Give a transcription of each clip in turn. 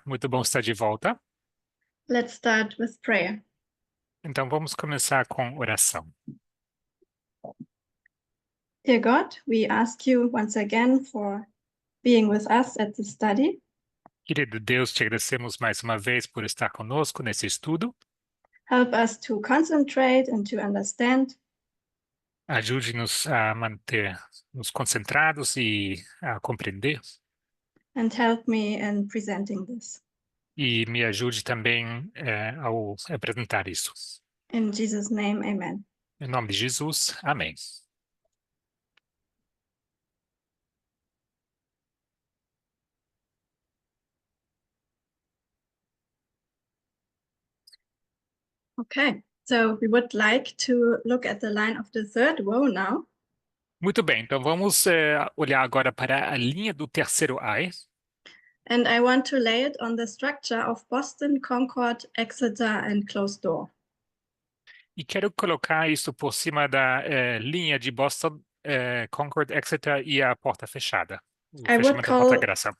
muito bom estar de volta. Let's start with prayer. Então vamos começar com oração. Dear God, we ask you once again for being with us at the study. Querido Deus, te agradecemos mais uma vez por estar conosco nesse estudo. Help us to concentrate and to understand, Ajude-nos a manter-nos concentrados e a compreender. and help me in presenting this. E me ajude também ao apresentar isso. In Jesus' name, amen. Em nome de Jesus, amém. Okay, so we would like to look at the line of the third woe now. Muito bem, então vamos olhar agora para a linha do terceiro ai. And I want to lay it on the structure of Boston, Concord, Exeter, and Closed Door. E quero colocar isso por cima da linha de Boston, Concord, Exeter e a porta fechada. O fechamento da porta graça.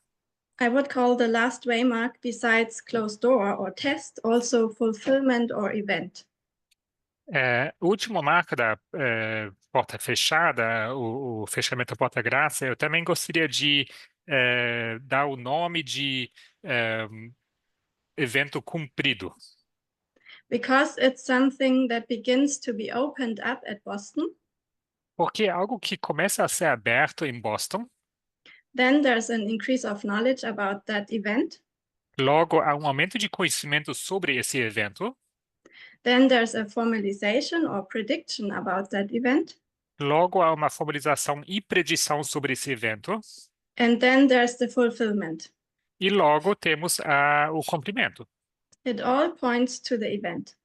I would call the last waymark, besides closed door or test, also fulfillment or event. O último marco da porta fechada, o fechamento da porta graça, eu também gostaria de dar o nome de evento cumprido. Because it's something that begins to be opened up at Boston, Porque é algo que começa a ser aberto em Boston, then there's an increase of knowledge about that event. logo há um aumento de conhecimento sobre esse evento, Then there's a formalization or prediction about that event. logo há uma formalização e predição sobre esse evento, And then there's the fulfillment. e logo temos o cumprimento. It all points to the event.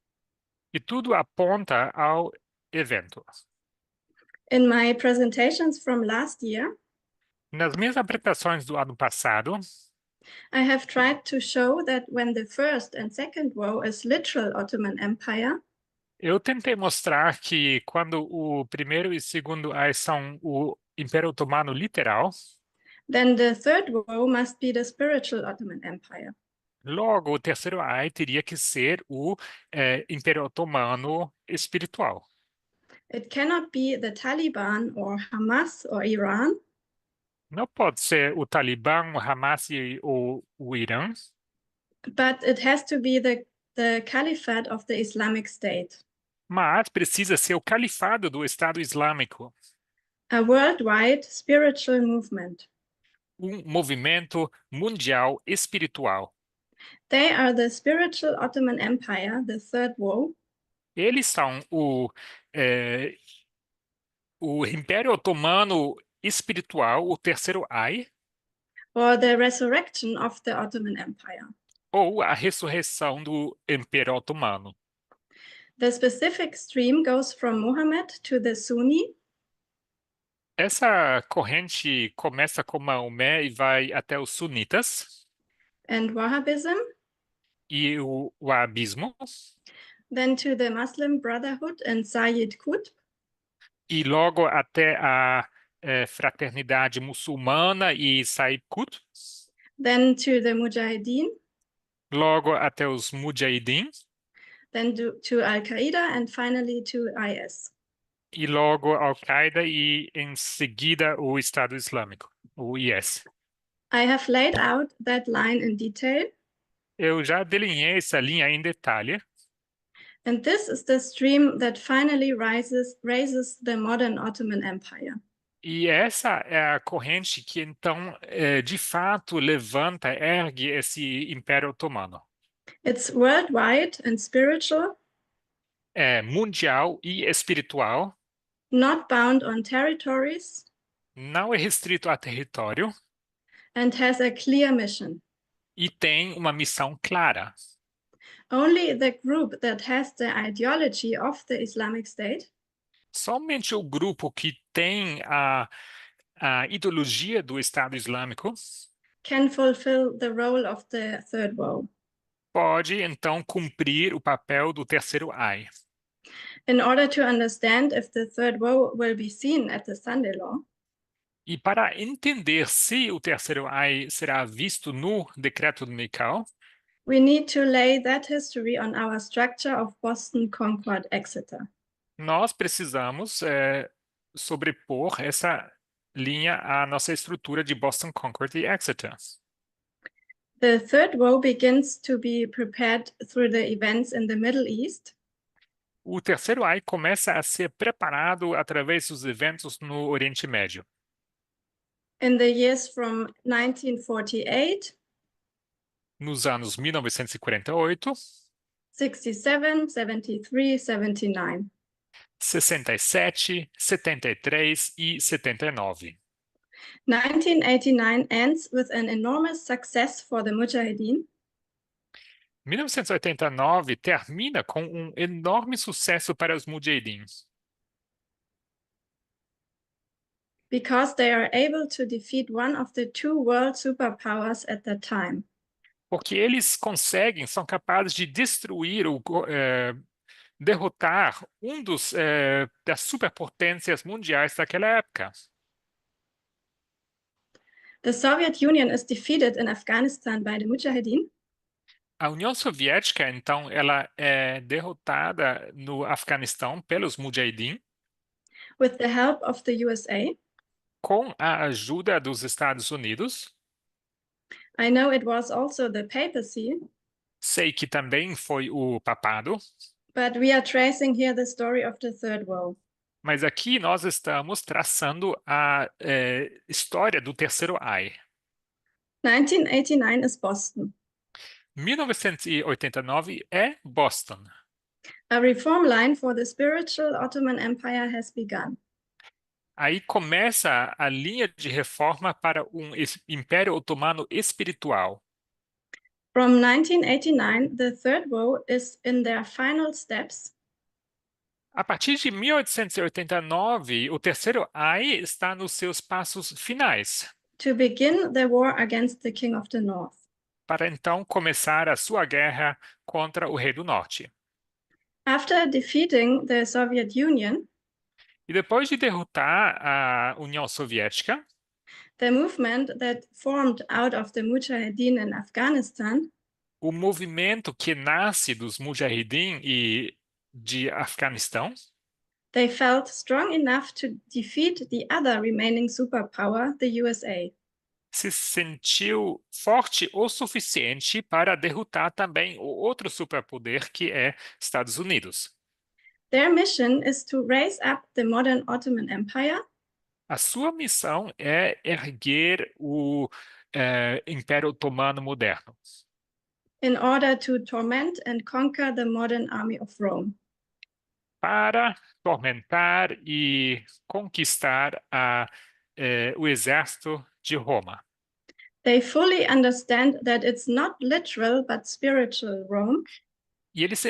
E tudo aponta ao evento. In my presentations from last year, Nas minhas apresentações do ano passado, I have tried to show that when the first and second woe is literal Ottoman Empire, eu tentei mostrar que quando o primeiro e segundo ai são o Império Otomano literal, then the third woe must be the spiritual Ottoman Empire. logo o terceiro ai teria que ser o Império Otomano espiritual. It cannot be the Taliban or Hamas or Iran, Não pode ser o Talibã, o Hamas ou o Irã, but it has to be the Caliphate of the Islamic State, mas precisa ser o califado do Estado Islâmico, a worldwide spiritual movement. um movimento mundial espiritual. They are the spiritual Ottoman Empire, the third woe, Eles são o Império Otomano espiritual, o terceiro ai, or the resurrection of the Ottoman Empire. ou a ressurreição do Império Otomano. The specific stream goes from Muhammad to the Sunni, Essa corrente começa com Maomé e vai até os sunitas and Wahhabism, e o wahhabismo, then to the Muslim Brotherhood and Sayyid Qutb, e logo até a fraternidade muçulmana e Sayyid Qutb, then to the Mujahideen, logo até os mujahideen, then to Al-Qaeda, and finally to IS. e logo Al-Qaeda e em seguida o Estado Islâmico, o IS. I have laid out that line in detail, Eu já delineei essa linha em detalhe, and this is the stream that finally raises the modern Ottoman Empire. e essa é a corrente que então, de fato, levanta, ergue esse Império Otomano. It's worldwide and spiritual, É mundial e espiritual, not bound on territories, não é restrito a território and has a clear mission. e tem uma missão clara. Only the group that has the ideology of the Islamic State Somente o grupo que tem a ideologia do Estado Islâmico can fulfill the role of the third woe. pode, então, cumprir o papel do terceiro ai. In order to understand if the third woe will be seen at the Sunday law, E para entender se o terceiro AI será visto no decreto dominical, we need to lay that history on our structure of Boston, Concord, Exeter. nós precisamos sobrepor essa linha à nossa estrutura de Boston, Concord e Exeter. The third woe begins to be prepared through the events in the Middle East. O terceiro AI começa a ser preparado através dos eventos no Oriente Médio. In the years from 1948, Nos anos 1948, 67, 73, 79. 67, 73 e 79. 1989 ends with an enormous success for the Mujahideen. 1989 termina com um enorme sucesso para os Mujahidins, because they are able to defeat one of the two world superpowers at that time. porque eles conseguem, são capazes de destruir derrotar um das superpotências mundiais daquela época. The Soviet Union is defeated in Afghanistan by the Mujahideen. A União Soviética, então, ela é derrotada no Afeganistão pelos Mujahideen With the help of the USA. com a ajuda dos Estados Unidos. I know it was also the papacy, Sei que também foi o papado, but we are tracing here the story of the third woe. mas aqui nós estamos traçando a história do terceiro AI. 1989 is Boston. 1989 é Boston. A reform line for the spiritual Ottoman Empire has begun. Aí começa a linha de reforma para um Império Otomano espiritual. From 1989, the third woe is in their final steps. A partir de 1889, o terceiro AI está nos seus passos finais, To begin the war against the King of the North. para então começar a sua guerra contra o Rei do Norte. After defeating the Soviet Union, E depois de derrotar a União Soviética, the movement that formed out of the Mujahideen in Afghanistan o movimento que nasce dos Mujahideen e de Afeganistão, they felt strong enough to defeat the other remaining superpower, the USA. se sentiu forte o suficiente para derrotar também o outro superpoder que é Estados Unidos. Their mission is to raise up the modern Ottoman Empire A sua missão é erguer o Império Otomano moderno, in order to torment and conquer the modern army of Rome. para tormentar e conquistar o exército de Roma. They fully understand that it's not literal but spiritual Rome. E eles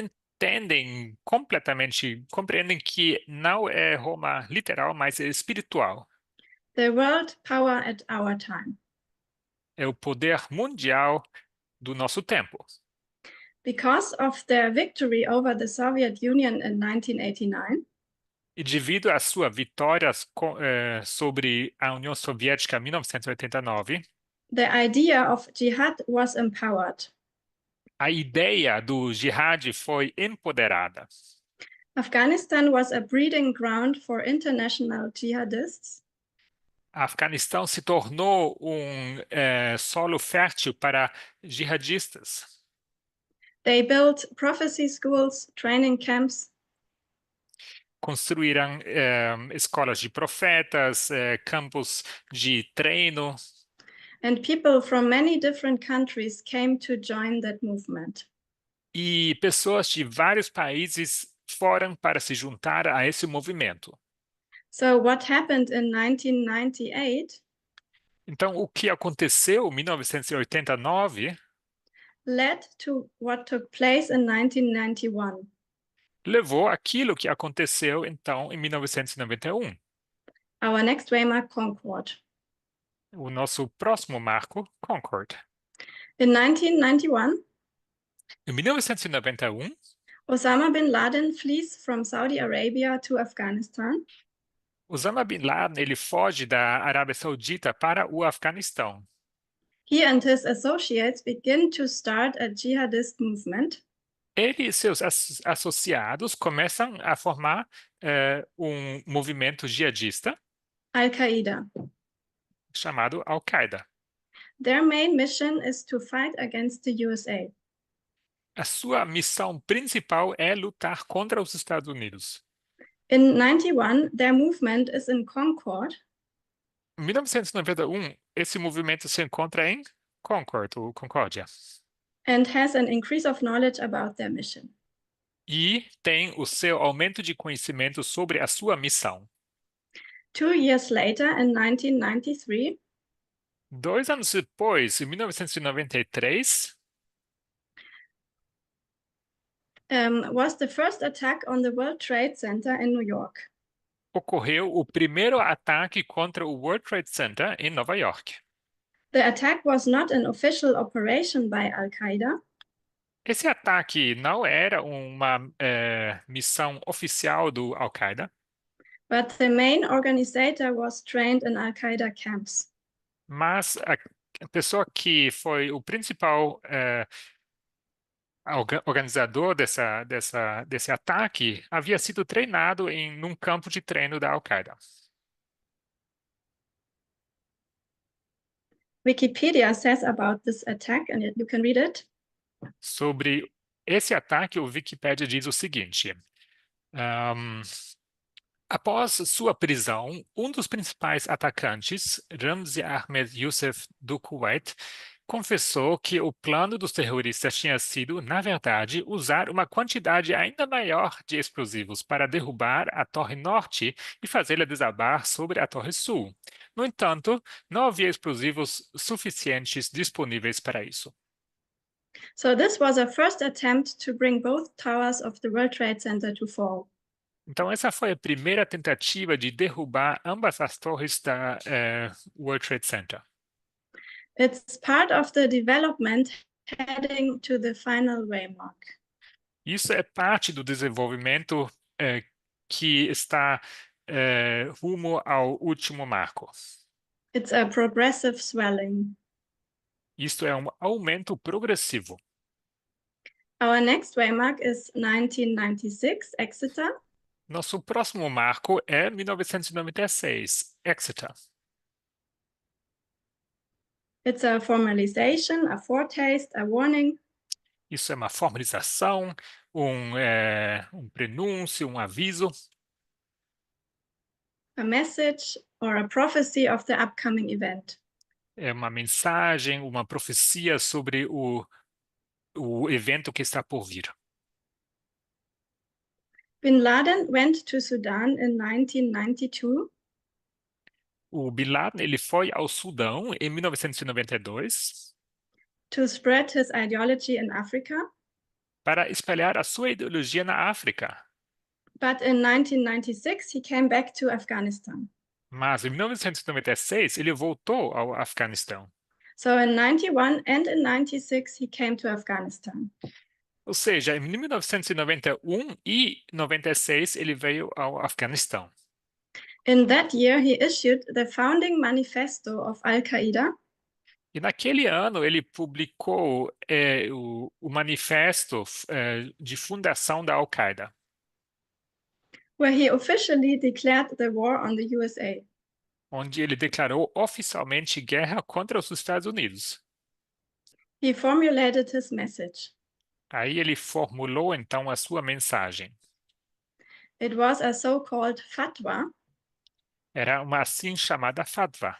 compreendem que não é Roma literal, mas é espiritual. The world power at our time. É o poder mundial do nosso tempo. Because of their victory over the Soviet Union in 1989, E devido à sua vitória sobre a União Soviética em 1989, the idea of jihad was empowered. a ideia do jihad foi empoderada. Afghanistan was a breeding ground for international jihadists. Afeganistão se tornou solo fértil para jihadistas. They built prophecy schools, training camps, Construíram escolas de profetas, campos de treino, and people from many different countries came to join that movement. e pessoas de vários países foram para se juntar a esse movimento. So what happened in 1998 Então, o que aconteceu em 1989 led to what took place in 1991. levou àquilo que aconteceu, então, em 1991. Our next waymark, Concord. O nosso próximo marco, Concord. In 1991, Em 1991, Osama bin Laden flees from Saudi Arabia to Afghanistan. Osama Bin Laden, ele foge da Arábia Saudita para o Afeganistão. He and his associates begin to start a jihadist movement. Ele e seus associados começam a formar um movimento jihadista Al-Qaeda. chamado Al-Qaeda. Their main mission is to fight against the USA. A sua missão principal é lutar contra os Estados Unidos. In 91, their movement is in Concord. Em 1991, esse movimento se encontra em Concord, ou Concórdia, And has an increase of knowledge about their mission. e tem o seu aumento de conhecimento sobre a sua missão. 2 years later, in 1993, 2 anos depois, em 1993, was the first attack on the World Trade Center in New York. ocorreu o primeiro ataque contra o World Trade Center em Nova York. The attack was not an official operation by Al-Qaeda, Esse ataque não era uma missão oficial do Al-Qaeda, but the main organizer was trained in Al-Qaeda camps. mas a pessoa que foi o principal organizador desse ataque havia sido treinado num campo de treino da Al-Qaeda. Wikipedia says about this attack, and you can read it. Sobre esse ataque, o Wikipedia diz o seguinte: após sua prisão, um dos principais atacantes, Ramzi Ahmed Youssef do Kuwait, confessou que o plano dos terroristas tinha sido, na verdade, usar uma quantidade ainda maior de explosivos para derrubar a Torre Norte e fazê-la desabar sobre a Torre Sul. No entanto, não havia explosivos suficientes disponíveis para isso. So this was a first attempt to bring both towers of the World Trade Center to fall. Então, essa foi a primeira tentativa de derrubar ambas as torres da World Trade Center. It's part of the development heading to the final waymark. Isso é parte do desenvolvimento que está rumo ao último marco. It's a progressive swelling. Isto é um aumento progressivo. Our next waymark is 1996, Exeter. Nosso próximo marco é 1996, Exeter. It's a formalization, a foretaste, a warning. Isso é uma formalização, um prenúncio, um aviso, A message or a prophecy of the upcoming event. é uma mensagem, uma profecia sobre o evento que está por vir. Bin Laden went to Sudan in 1992. O Bin Laden ele foi ao Sudão em 1992 to spread his ideology in Africa. para espalhar a sua ideologia na África. But in 1996, he came back to Afghanistan. Mas em 1996 ele voltou ao Afeganistão. So in 91 and in 96, he came to Afghanistan. Ou seja, em 1991 e 96 ele veio ao Afeganistão. In that year, he issued the founding manifesto of Al-Qaeda. E naquele ano ele publicou o manifesto de fundação da Al-Qaeda, where he officially declared the war on the USA. onde ele declarou oficialmente guerra contra os Estados Unidos. He formulated his message. Aí ele formulou então a sua mensagem. It was a so-called fatwa, Era uma assim chamada fatwa,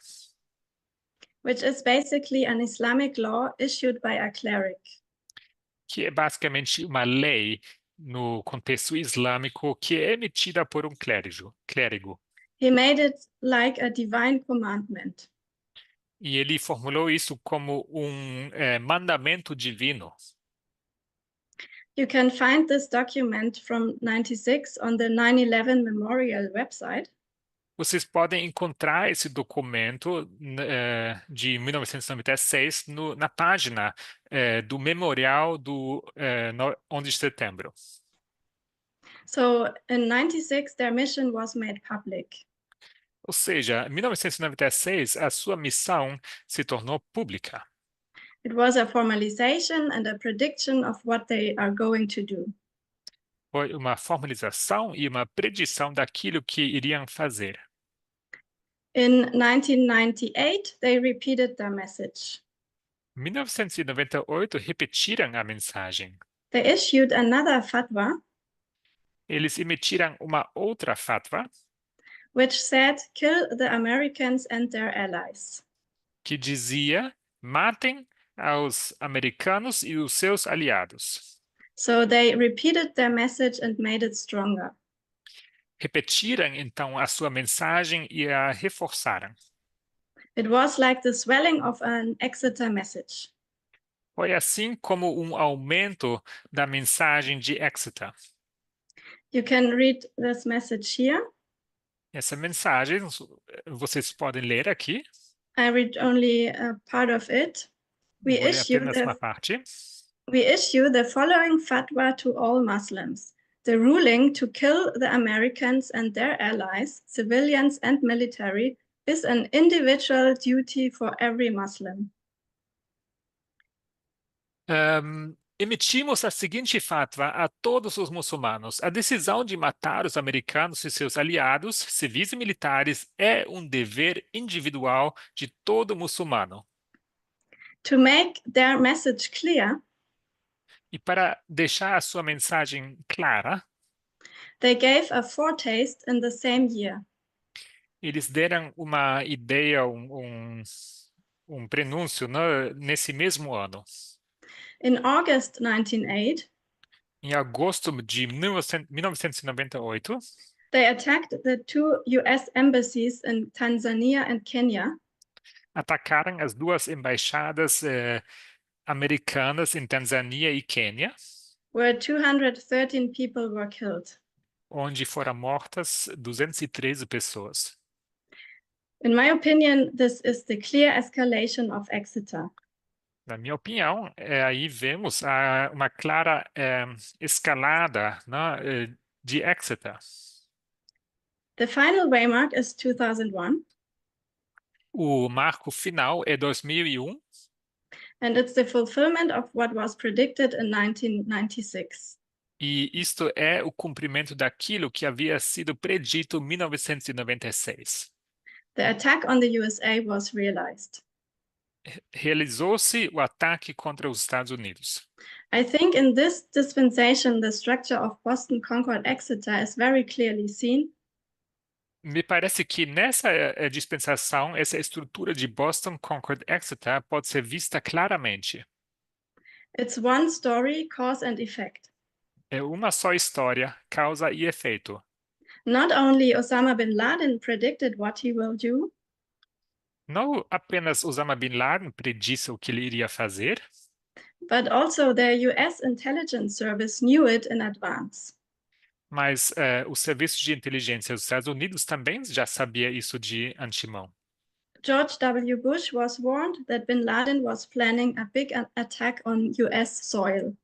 which is basically an Islamic law issued by a cleric. que é basicamente uma lei no contexto islâmico que é emitida por um clérigo. He made it like a divine commandment. E ele formulou isso como um mandamento divino. You can find this document from 96 on the 9/11 Memorial website. Vocês podem encontrar esse documento de 1996 na página do Memorial do 11 de setembro. So in 96, their mission was made public. Ou seja, em 1996, a sua missão se tornou pública. It was a formalization and a prediction of what they are going to do. Foi uma formalização e uma predição daquilo que iriam fazer. In 1998, they repeated their message. Em 1998, repetiram a mensagem. They issued another fatwa, Eles emitiram uma outra fatwa which said, kill the Americans and their allies. que dizia: matem aos americanos e os seus aliados. So they repeated their message and made it stronger. Repetiram então a sua mensagem e a reforçaram. It was like the swelling of an Exeter message. Foi assim como um aumento da mensagem de Exeter. You can read this message here. Essa mensagem vocês podem ler aqui. I read only a part of it. Vou ler apenas uma parte. We issue the following fatwa to all Muslims. The ruling to kill the Americans and their allies, civilians and military, is an individual duty for every Muslim. Emitimos a seguinte fatwa a todos os muçulmanos. A decisão de matar os americanos e seus aliados, civis e militares, é um dever individual de todo muçulmano. To make their message clear, E para deixar a sua mensagem clara, they gave a foretaste in the same year. eles deram uma ideia, um prenúncio, né, nesse mesmo ano. In August 1908, Em agosto de 1998, they attacked the two US embassies in Tanzania and Kenya, atacaram as duas embaixadas americanas em Tanzânia e Quênia, where 213 people were killed. onde foram mortas 213 pessoas. In my opinion, this is the clear escalation of Exeter. Na minha opinião, aí vemos uma clara escalada, né, de Exeter. The final waymark is 2001, O marco final é 2001 and it's the fulfillment of what was predicted in 1996. e isto é o cumprimento daquilo que havia sido predito em 1996. The attack on the USA was realized. Realizou-se o ataque contra os Estados Unidos. I think in this dispensation, the structure of Boston Concord Exeter is very clearly seen. Me parece que nessa dispensação, essa estrutura de Boston, Concord, Exeter pode ser vista claramente. It's one story, cause and effect. É uma só história, causa e efeito. Not only Osama bin Laden predicted what he will do, Não apenas Osama Bin Laden predisse o que ele iria fazer, but also the US intelligence service knew it in advance. mas o serviço de inteligência dos Estados Unidos também já sabia isso de antemão. George W. Bush was warned that bin Laden was planning a big attack on US soil.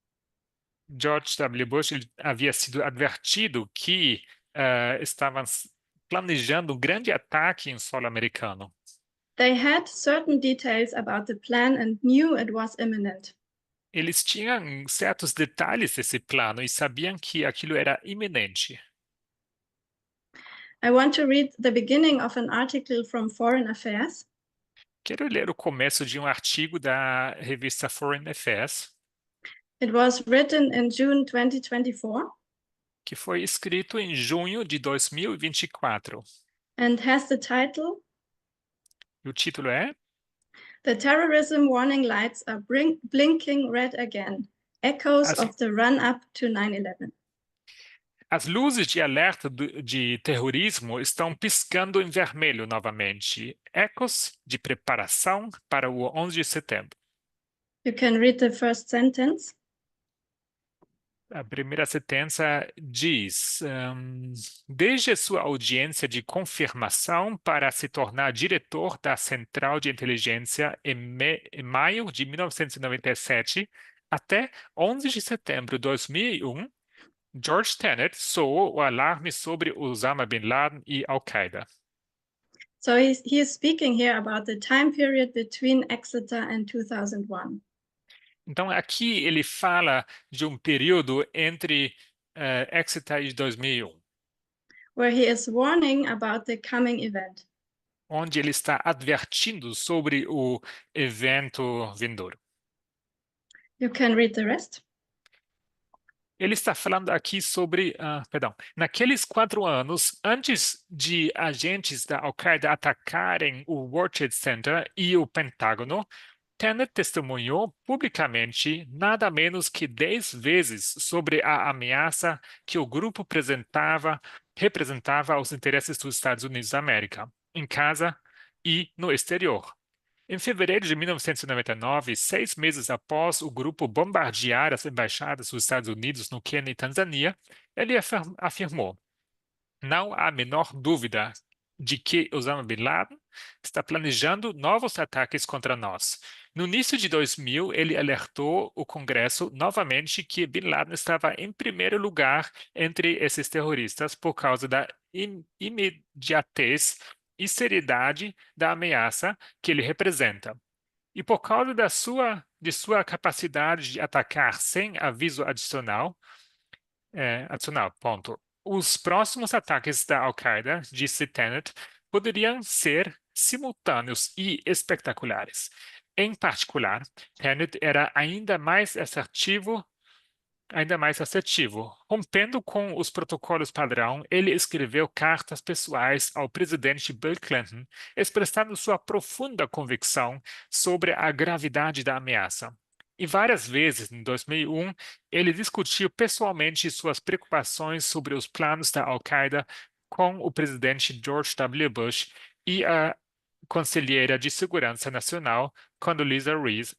George W. Bush ele havia sido advertido que estavam planejando um grande ataque em solo americano. They had certain details about the plan and knew it was imminent. Eles tinham certos detalhes desse plano e sabiam que aquilo era iminente. I want to read the beginning of an article from Foreign Affairs. Quero ler o começo de um artigo da revista Foreign Affairs, It was written in June 2024 que foi escrito em junho de 2024. and has the title, E o título é The Terrorism Warning Lights Are Blinking Red Again, Echoes As- of the Run-Up to 9/11. As luzes de alerta de terrorismo estão piscando em vermelho novamente. Ecos de preparação para o 11 de setembro. You can read the first sentence. A primeira sentença diz: desde sua audiência de confirmação para se tornar diretor da Central de Inteligência em maio de 1997 até 11 de setembro de 2001, George Tenet soou o alarme sobre Osama Bin Laden e Al-Qaeda. So he is speaking here about the time period between Exeter and 2001. Então, aqui ele fala de um período entre Exeter e 2001, where he is warning about the coming event. onde ele está advertindo sobre o evento vindouro. You can read the rest. Ele está falando aqui sobre, naqueles 4 anos, antes de agentes da Al-Qaeda atacarem o World Trade Center e o Pentágono, Tenet testemunhou publicamente nada menos que 10 vezes sobre a ameaça que o grupo representava aos interesses dos Estados Unidos da América, em casa e no exterior. Em fevereiro de 1999, 6 meses após o grupo bombardear as embaixadas dos Estados Unidos no Quênia e Tanzânia, ele afirmou: não há a menor dúvida de que Osama Bin Laden está planejando novos ataques contra nós. No início de 2000, ele alertou o Congresso novamente que Bin Laden estava em primeiro lugar entre esses terroristas por causa da imediatez e seriedade da ameaça que ele representa. E por causa de sua capacidade de atacar sem aviso adicional, ponto. Os próximos ataques da Al-Qaeda, disse Tenet, poderiam ser simultâneos e espetaculares. Em particular, Tenet era ainda mais assertivo. Rompendo com os protocolos padrão, ele escreveu cartas pessoais ao presidente Bill Clinton, expressando sua profunda convicção sobre a gravidade da ameaça. E várias vezes, em 2001, ele discutiu pessoalmente suas preocupações sobre os planos da Al-Qaeda com o presidente George W. Bush e a conselheira de Segurança Nacional, Condoleezza Rice,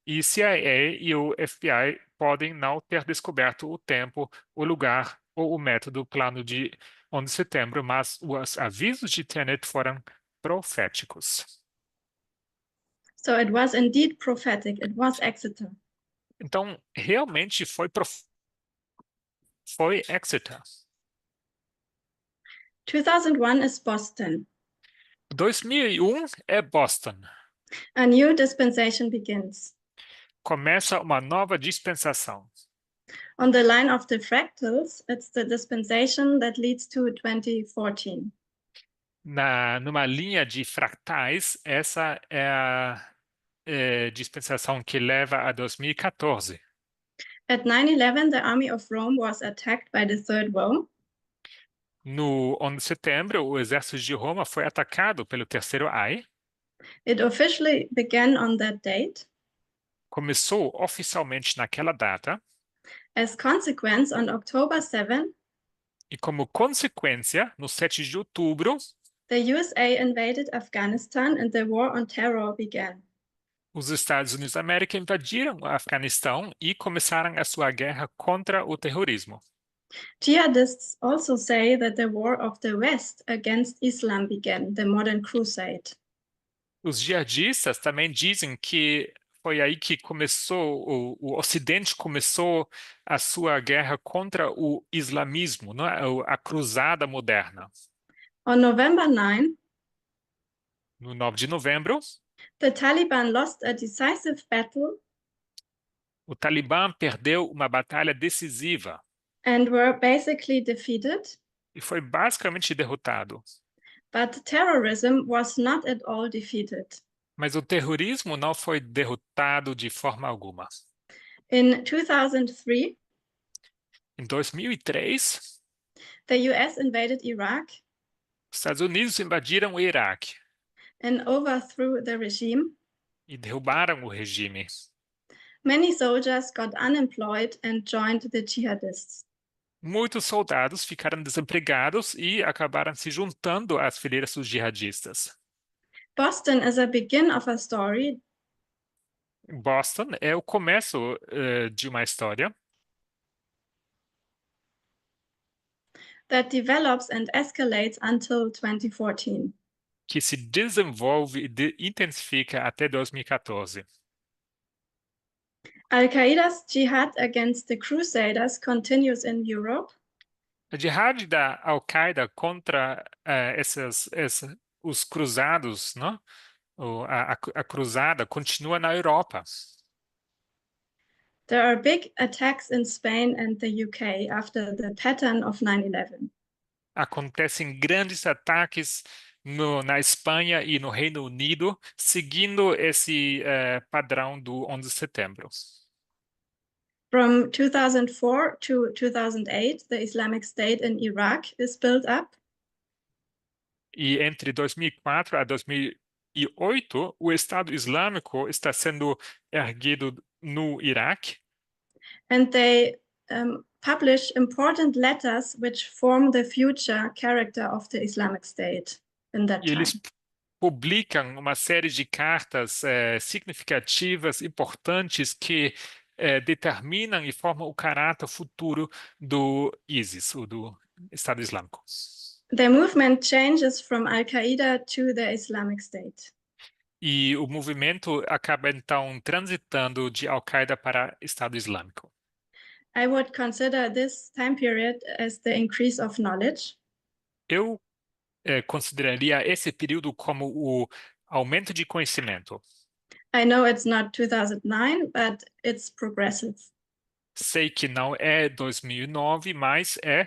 e CIA e o FBI podem não ter descoberto o tempo, o lugar ou o método do plano de 11 de setembro, mas os avisos de Tenet foram proféticos. So it was indeed prophetic. It was Exeter. Então, realmente foi Exeter. 2001 is Boston. 2001 é Boston. A new dispensation begins. Começa uma nova dispensação. On the line of the fractals, it's the dispensation that leads to 2014. Numa linha de fractais, essa é a dispensação que leva a 2014. At 9/11, the army of Rome was attacked by the Third Woe. No 11 de setembro, o exército de Roma foi atacado pelo Terceiro Ai. It officially began on that date. Começou oficialmente naquela data. As consequence, on October 7, E como consequência, no 7 de outubro, the USA invaded Afghanistan and the war on terror began. os Estados Unidos da América invadiram o Afeganistão e começaram a sua guerra contra o terrorismo. Jihadists also say that the war of the West against Islam began, the modern crusade. Os jihadistas também dizem que foi aí que começou, o Ocidente começou a sua guerra contra o islamismo, não é? A cruzada moderna. On November 9, No 9 de novembro, the Taliban lost a decisive battle o Talibã perdeu uma batalha decisiva and were basically defeated, e foi basicamente derrotado. but terrorism was not at all defeated. Mas o terrorismo não foi derrotado de forma alguma. In 2003, Em 2003, the US invaded Iraq os Estados Unidos invadiram o Iraque and overthrew the regime. e derrubaram o regime. Many soldiers got unemployed and joined the jihadists. Muitos soldados ficaram desempregados e acabaram se juntando às fileiras dos jihadistas. Boston is a begin of a story Boston é o começo de uma história that develops and escalates until 2014. que se desenvolve e intensifica até 2014. Al-Qaeda's jihad against the Crusaders continues in Europe. A jihad da Al-Qaeda contra os cruzados, não? A cruzada continua na Europa. There are big attacks in Spain and the UK after the pattern of 9/11. Acontecem grandes ataques na Espanha e no Reino Unido, seguindo esse padrão do 11 de setembro. From 2004 to 2008, the Islamic State in Iraq is built up. E entre 2004 a 2008, o Estado Islâmico está sendo erguido no Iraque. And they publish important letters which form the future character of the Islamic State in that E eles time. publicam uma série de cartas significativas, importantes, que determinam e formam o caráter futuro do ISIS, ou do Estado Islâmico. The movement changes from Al-Qaeda to the Islamic State. E o movimento acaba então transitando de Al-Qaeda para Estado Islâmico. I would consider this time period as the increase of knowledge. Eu consideraria esse período como o aumento de conhecimento. I know it's not 2009, but it's progressive. Sei que não é 2009, mas é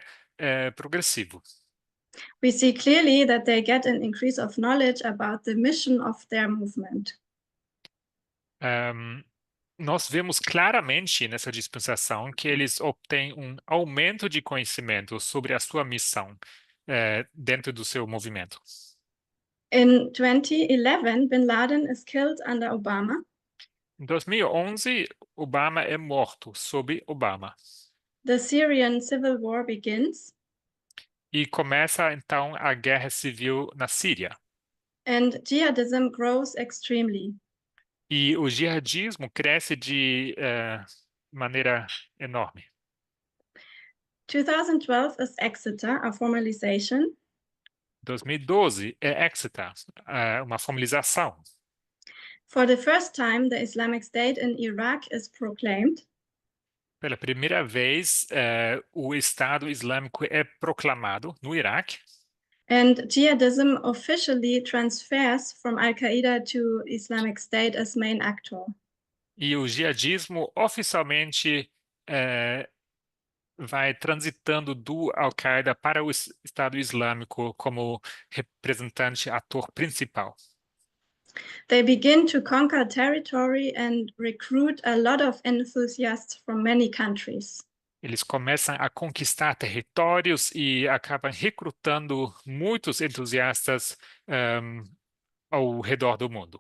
progressivo. We see clearly that they get an increase of knowledge about the mission of their movement. Nós vemos claramente nessa dispensação que eles obtêm um aumento de conhecimento sobre a sua missão dentro do seu movimento. In 2011, Bin Laden is killed under Obama. Em 2011, Obama é morto sob Obama. The Syrian civil war begins. E começa então a guerra civil na Síria. And jihadism grows extremely. E o jihadismo cresce de maneira enorme. 2012 is Exeter, a formalization. 2012 é Exeter, uma formalização. For the first time, the Islamic State in Iraq is proclaimed. Pela primeira vez, o Estado Islâmico é proclamado no Iraque. And jihadism officially transfers from Al-Qaeda to Islamic State as main actor. E o jihadismo oficialmente vai transitando do Al-Qaeda para o Estado Islâmico como representante, ator principal. They begin to conquer territory and recruit a lot of enthusiasts from many countries. Eles começam a conquistar territórios e acabam recrutando muitos entusiastas ao redor do mundo.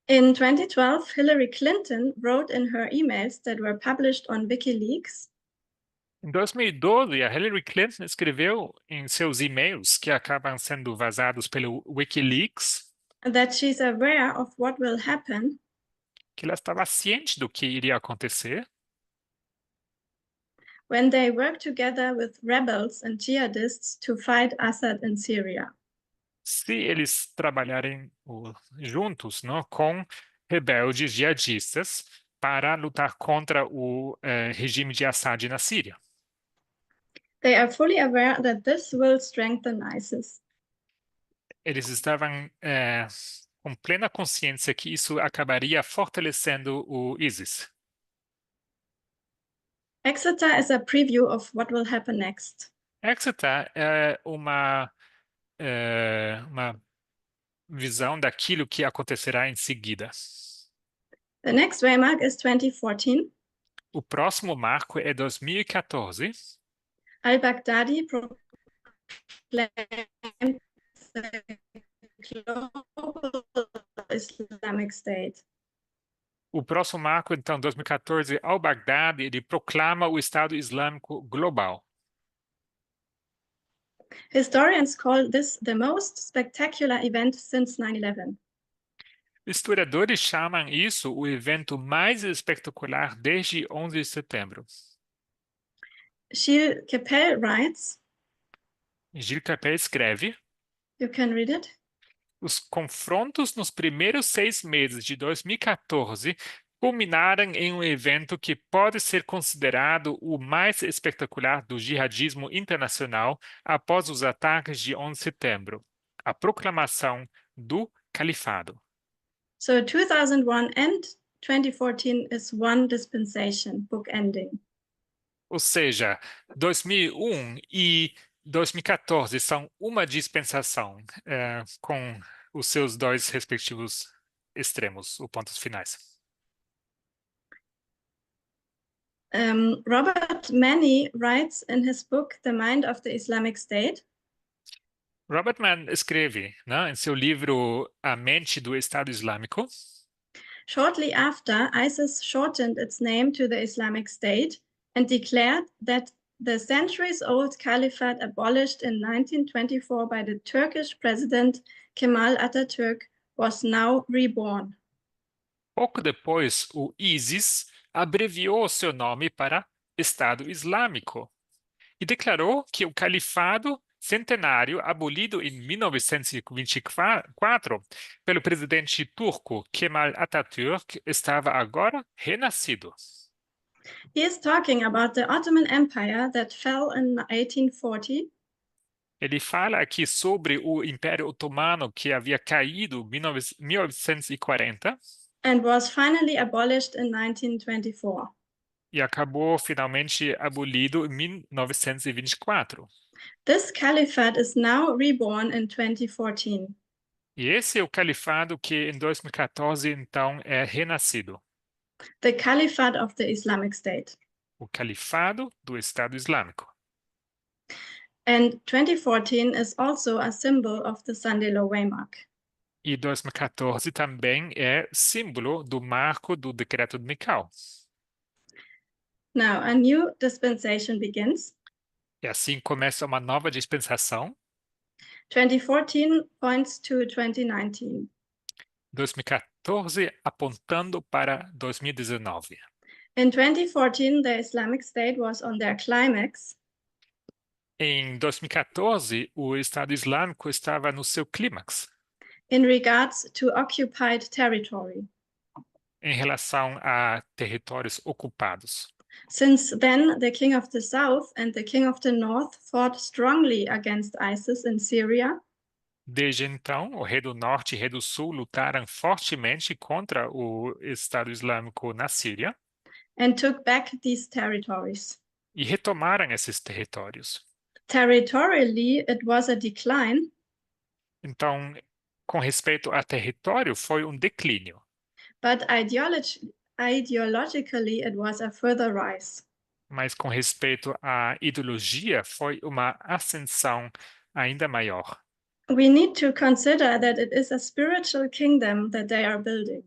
In 2012, Hillary Clinton wrote in her emails that were published on WikiLeaks. Em 2012, a Hillary Clinton escreveu em seus e-mails, que acabam sendo vazados pelo WikiLeaks, That she's aware of what will happen que ela estava ciente do que iria acontecer when they work together with rebels and jihadists to fight Assad in Syria. se eles trabalharem juntos, não, com rebeldes jihadistas para lutar contra o regime de Assad na Síria. They are fully aware that this will strengthen ISIS. Eles estavam com plena consciência que isso acabaria fortalecendo o ISIS. Exeter is a preview of what will happen next. Exeter é uma visão daquilo que acontecerá em seguida. The next waymark is 2014. O próximo marco é 2014. Al-Baghdadi proclaimed the global Islamic State. O próximo marco, então, 2014, al-Baghdadi, ele proclama o Estado Islâmico global. Historians call this the most spectacular event since 9/11. Historiadores chamam isso o evento mais espetacular desde 11 de setembro. Gilles Kepel writes, Gilles Capet escreve: you can read it. os confrontos nos primeiros 6 meses de 2014 culminaram em um evento que pode ser considerado o mais espetacular do jihadismo internacional após os ataques de 11 de setembro, a proclamação do califado. So 2001 and 2014 is one dispensation, book ending. Ou seja, 2001 e 2014 são uma dispensação, com os seus dois respectivos extremos, os pontos finais. Robert Manny writes in his book The Mind of the Islamic State. Robert Mann escreve, né, em seu livro A Mente do Estado Islâmico. Shortly after, ISIS shortened its name to the Islamic State and declared that the centuries-old caliphate abolished in 1924 by the Turkish president Kemal Atatürk was now reborn. Pouco depois, o ISIS abreviou seu nome para Estado Islâmico e declarou que o califado centenário abolido em 1924 pelo presidente turco Kemal Atatürk estava agora renascido. He is talking about the Ottoman Empire that fell in 1840. Ele fala aqui sobre o Império Otomano que havia caído em 1940 and was finally abolished in 1924. e acabou finalmente abolido em 1924. This caliphate is now reborn in 2014. E esse é o califado que em 2014 então é renascido, The Caliphate of the Islamic State. o califado do Estado Islâmico. And 2014 is also a symbol of the Sunday Law Waymark. E 2014 também é símbolo do marco do Decreto de Mikau. Now, a new dispensation begins. E assim começa uma nova dispensação. 2014 points to 2019. 2014 apontando para 2019. In 2014, the Islamic State was on their climax. Em 2014, o Estado Islâmico estava no seu clímax in regards to occupied territory. em relação a territórios ocupados. Since then, the King of the South and the King of the North fought strongly against ISIS in Syria. Desde então, o rei do Norte e rei do Sul lutaram fortemente contra o Estado Islâmico na Síria and took back these territories. e retomaram esses territórios. Territorially, it was a decline. Então, com respeito a território, foi um declínio, But ideologically, it was a further rise. mas com respeito à ideologia, foi uma ascensão ainda maior. We need to consider that it is a spiritual kingdom that they are building.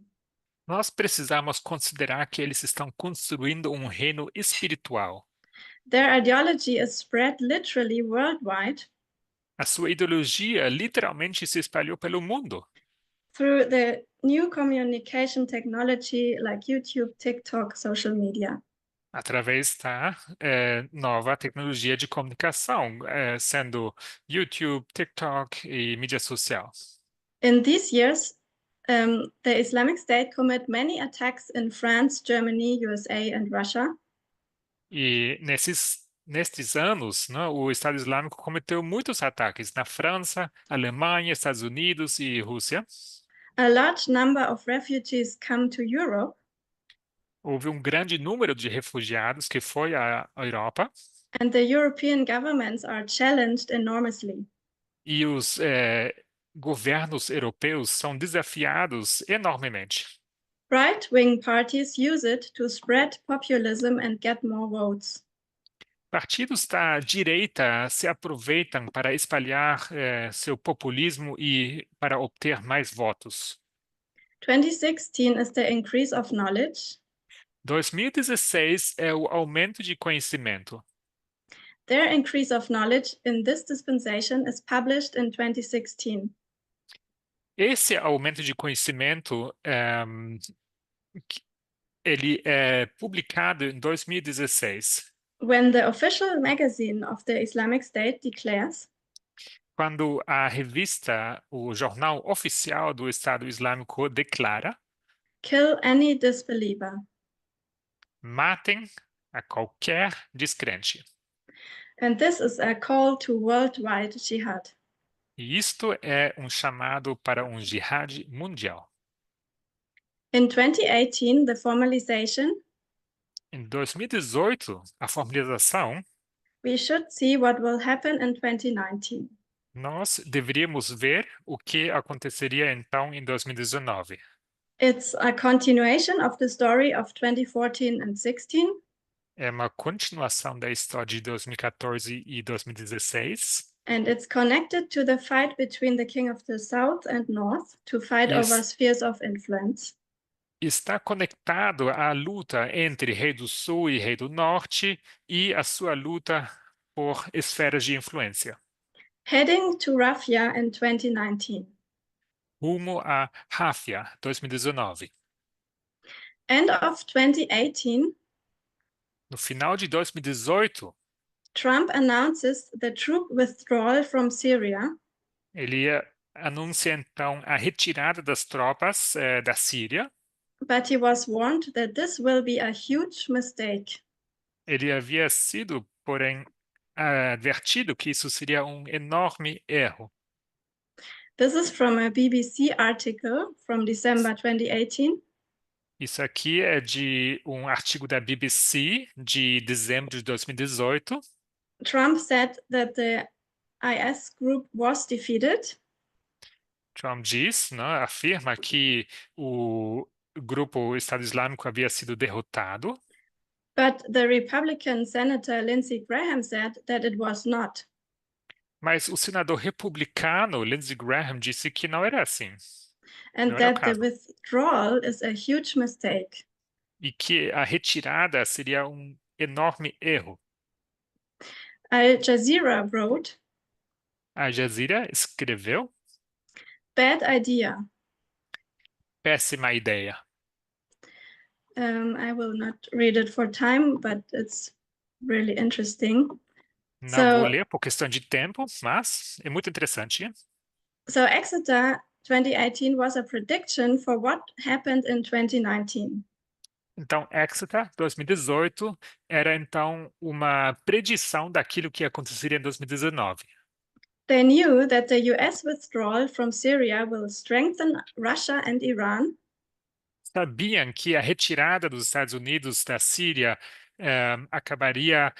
Nós precisamos considerar que eles estão construindo um reino espiritual. Their ideology is spread literally worldwide. A sua ideologia literalmente se espalhou pelo mundo Through the new communication technology like YouTube, TikTok, social media. através da nova tecnologia de comunicação, sendo YouTube, TikTok e mídia social. In these years, the Islamic State commit many attacks in France, Germany, USA, and Russia. E nestes anos, né, o Estado Islâmico cometeu muitos ataques na França, Alemanha, Estados Unidos e Rússia. A large number of refugees come to Europe. Houve um grande número de refugiados que foi à Europa. And the European governments are challenged enormously. E os governos europeus são desafiados enormemente. Right-wing parties use it to spread populism and get more votes. Partidos da direita se aproveitam para espalhar seu populismo e para obter mais votos. 2016 is the increase of knowledge. 2016 é o aumento de conhecimento. Their increase of knowledge in this dispensation is published in 2016. Esse aumento de conhecimento ele é publicado em 2016, When the official magazine of the Islamic State declares quando a revista, o jornal oficial do Estado Islâmico declara kill any disbeliever. Matem a qualquer descrente. And this is a call to worldwide jihad. E isto é um chamado para um jihad mundial. In 2018, the formalization, Em 2018, a formalização, we should see what will happen in 2019. nós deveríamos ver o que aconteceria então em 2019. It's a continuation of the story of 2014 and 16, É uma continuação da história de 2014 e 2016. and it's connected to the fight between the King of the South and North to fight Yes. over spheres of influence. Está conectado à luta entre Rei do Sul e Rei do Norte e a sua luta por esferas de influência, Heading to Rafia in 2019. rumo a Rafia 2019. End of 2018, No final de 2018, Trump announces the troop withdrawal from Syria, ele anuncia então a retirada das tropas da Síria. but he was warned that this will be a huge mistake. Ele havia sido, porém, advertido que isso seria um enorme erro. This is from a BBC article from December 2018. Isso aqui é de um artigo da BBC de dezembro de 2018. Trump said that the IS group was defeated, Trump diz, né, afirma que o grupo Estado Islâmico havia sido derrotado, but the Republican Senator Lindsey Graham said that it was not. mas o senador republicano Lindsey Graham disse que não era assim, And não era o that the caso, withdrawal is a huge mistake. e que a retirada seria um enorme erro. Al Jazeera wrote, A Jazeera escreveu, bad idea. péssima ideia. I will not read it for time, but it's really interesting. Não vou ler por questão de tempo, mas é muito interessante. So Exeter 2018 was a prediction for what happened in 2019. Então, Exeter 2018 era então uma predição daquilo que aconteceria em 2019. They knew that the US withdrawal from Syria will strengthen Russia and Iran, Sabiam que a retirada dos Estados Unidos da Síria acabaria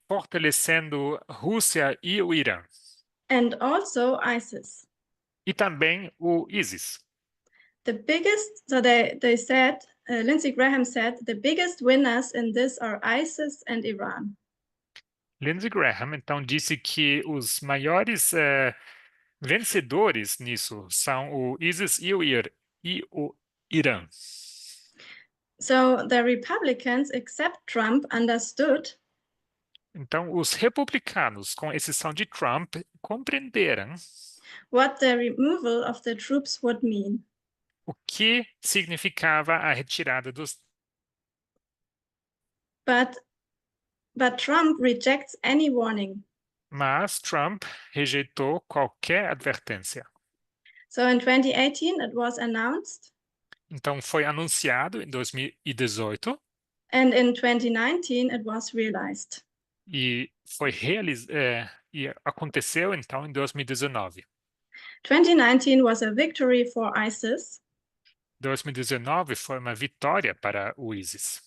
fortalecendo Rússia e o Irã, and also ISIS. e também o ISIS. The biggest, so they said, Lindsey Graham said, the biggest winners in this are ISIS and Iran. Lindsey Graham então disse que os maiores vencedores nisso são o ISIS e o Irã. So the Republicans, except Trump, understood Então, os republicanos, com exceção de Trump, compreenderam what the removal of the troops would mean. o que significava a retirada dos. But Trump rejects any warning. Mas Trump rejeitou qualquer advertência. So in 2018, it was announced, Então, foi anunciado em 2018 and in 2019, it was realized. e e aconteceu então em 2019. 2019 was a victory for ISIS, 2019 foi uma vitória para o ISIS,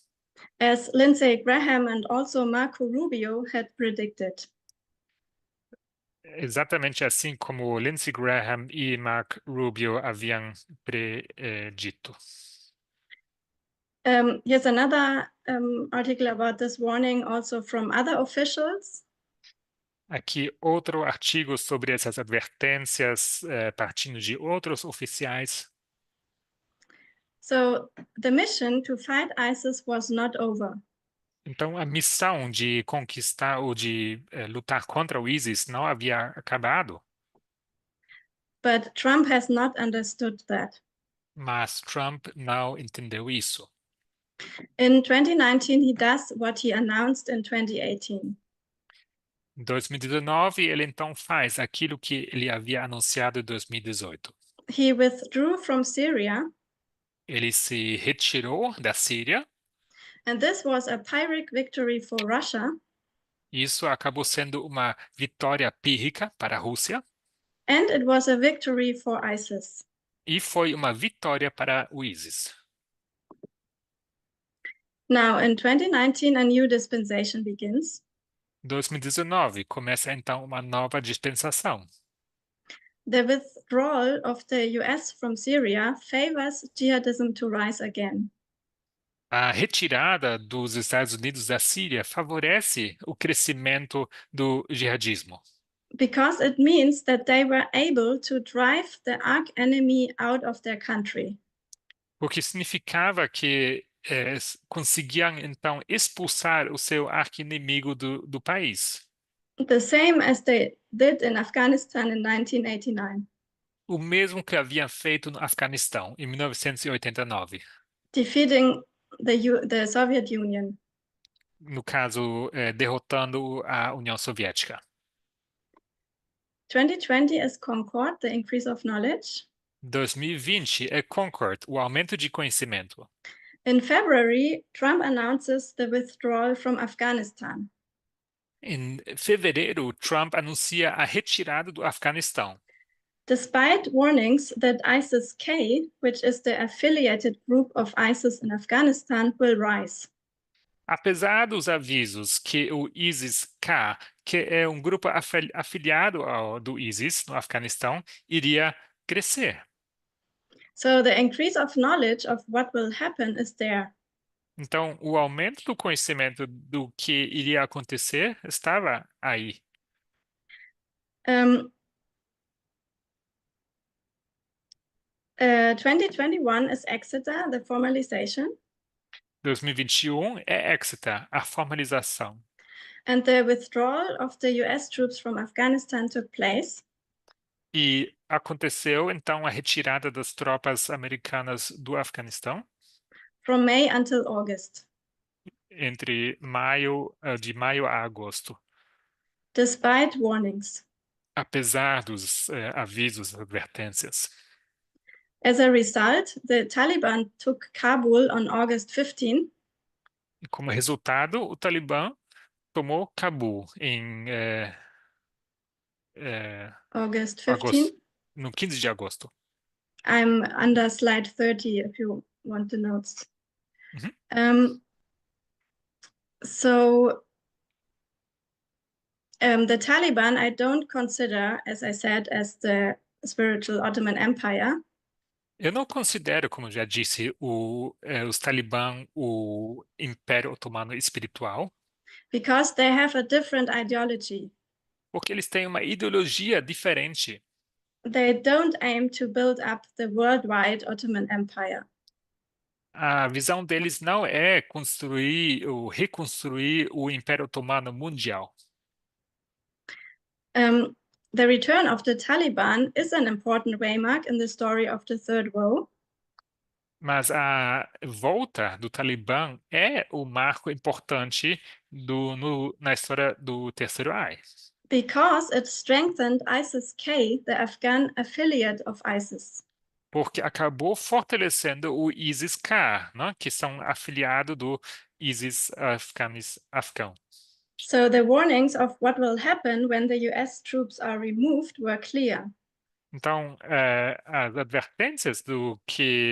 as Lindsey Graham and also Marco Rubio had predicted. exatamente assim como Lindsey Graham e Mark Rubio haviam predito. Here's another article about this warning also from other officials. Aqui outro artigo sobre essas advertências partindo de outros oficiais. So the mission to fight ISIS was not over. Então, a missão de conquistar ou de lutar contra o ISIS não havia acabado, But Trump has not understood that. mas Trump não entendeu isso. In 2019, he does what he announced in 2018. Em 2019, ele então faz aquilo que ele havia anunciado em 2018. He withdrew from Syria, Ele se retirou da Síria. and this was a Pyrrhic victory for Russia, Isso acabou sendo uma vitória pírrica para a Rússia and it was a victory for ISIS. e foi uma vitória para o ISIS. Now, in 2019, a new dispensation begins. 2019 começa então uma nova dispensação. The withdrawal of the US from Syria favors jihadism to rise again. A retirada dos Estados Unidos da Síria favorece o crescimento do jihadismo, Because it means that they were able to drive the arch enemy out of their country. porque significava que conseguiam então expulsar o seu arqui-inimigo do país. The same as they did in Afghanistan in 1989, O mesmo que haviam feito no Afeganistão em 1989. defeating the Soviet Union. No caso, derrotando a União Soviética. 2020 is Concord, the increase of knowledge. 2020 é Concord, o aumento de conhecimento. In February, Trump announces the withdrawal from Afghanistan. Em fevereiro, Trump anuncia a retirada do Afeganistão. Despite warnings that ISIS-K, which is the affiliated group of ISIS in Afghanistan, will rise. Apesar dos avisos que o ISIS-K, que é um grupo afiliado do ISIS no Afeganistão, iria crescer. So the increase of knowledge of what will happen is there. Então, o aumento do conhecimento do que iria acontecer estava aí. 2021 is Exeter, the formalization. 2021 é Exeter, a formalização. And the withdrawal of the US troops from Afghanistan took place. E aconteceu, então, a retirada das tropas americanas do Afeganistão From May until August. entre de maio a agosto. Despite warnings. Apesar dos avisos, advertências. As a result, the Taliban took Kabul on August 15. E como resultado, o Talibã tomou Cabul em August 15. agosto, no 15 de agosto. I'm under slide 30 if you want the notes. Uhum. The Taliban, I don't consider, as I said, as the spiritual Ottoman Empire. Eu não considero, como já disse, os Talibã o Império Otomano espiritual, Because they have a different ideology. porque eles têm uma ideologia diferente. They don't aim to build up the worldwide Ottoman Empire. A visão deles não é construir ou reconstruir o Império Otomano mundial. The return of the Taliban is an important waymark in the story of the Third Woe. Mas a volta do Talibã é o marco importante na história do Terceiro Reich. Because it strengthened ISIS-K, the Afghan affiliate of ISIS. Porque acabou fortalecendo o ISIS-K, né, que são afiliados do ISIS afegão. So the warnings of what will happen when the US troops are removed were clear. Então, as advertências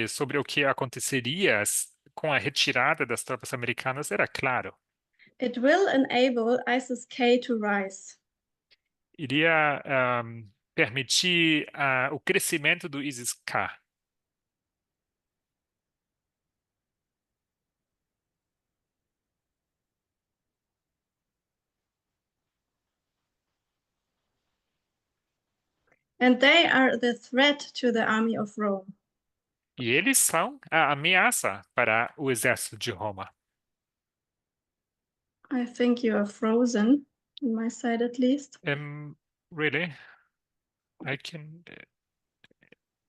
sobre o que aconteceria com a retirada das tropas americanas era claro. It will enable ISIS-K to rise. Iria permitir o crescimento do ISIS-K. And they are the threat to the army of Rome. E eles são a ameaça para o exército de Roma. I think you are frozen, on my side at least. Really? I can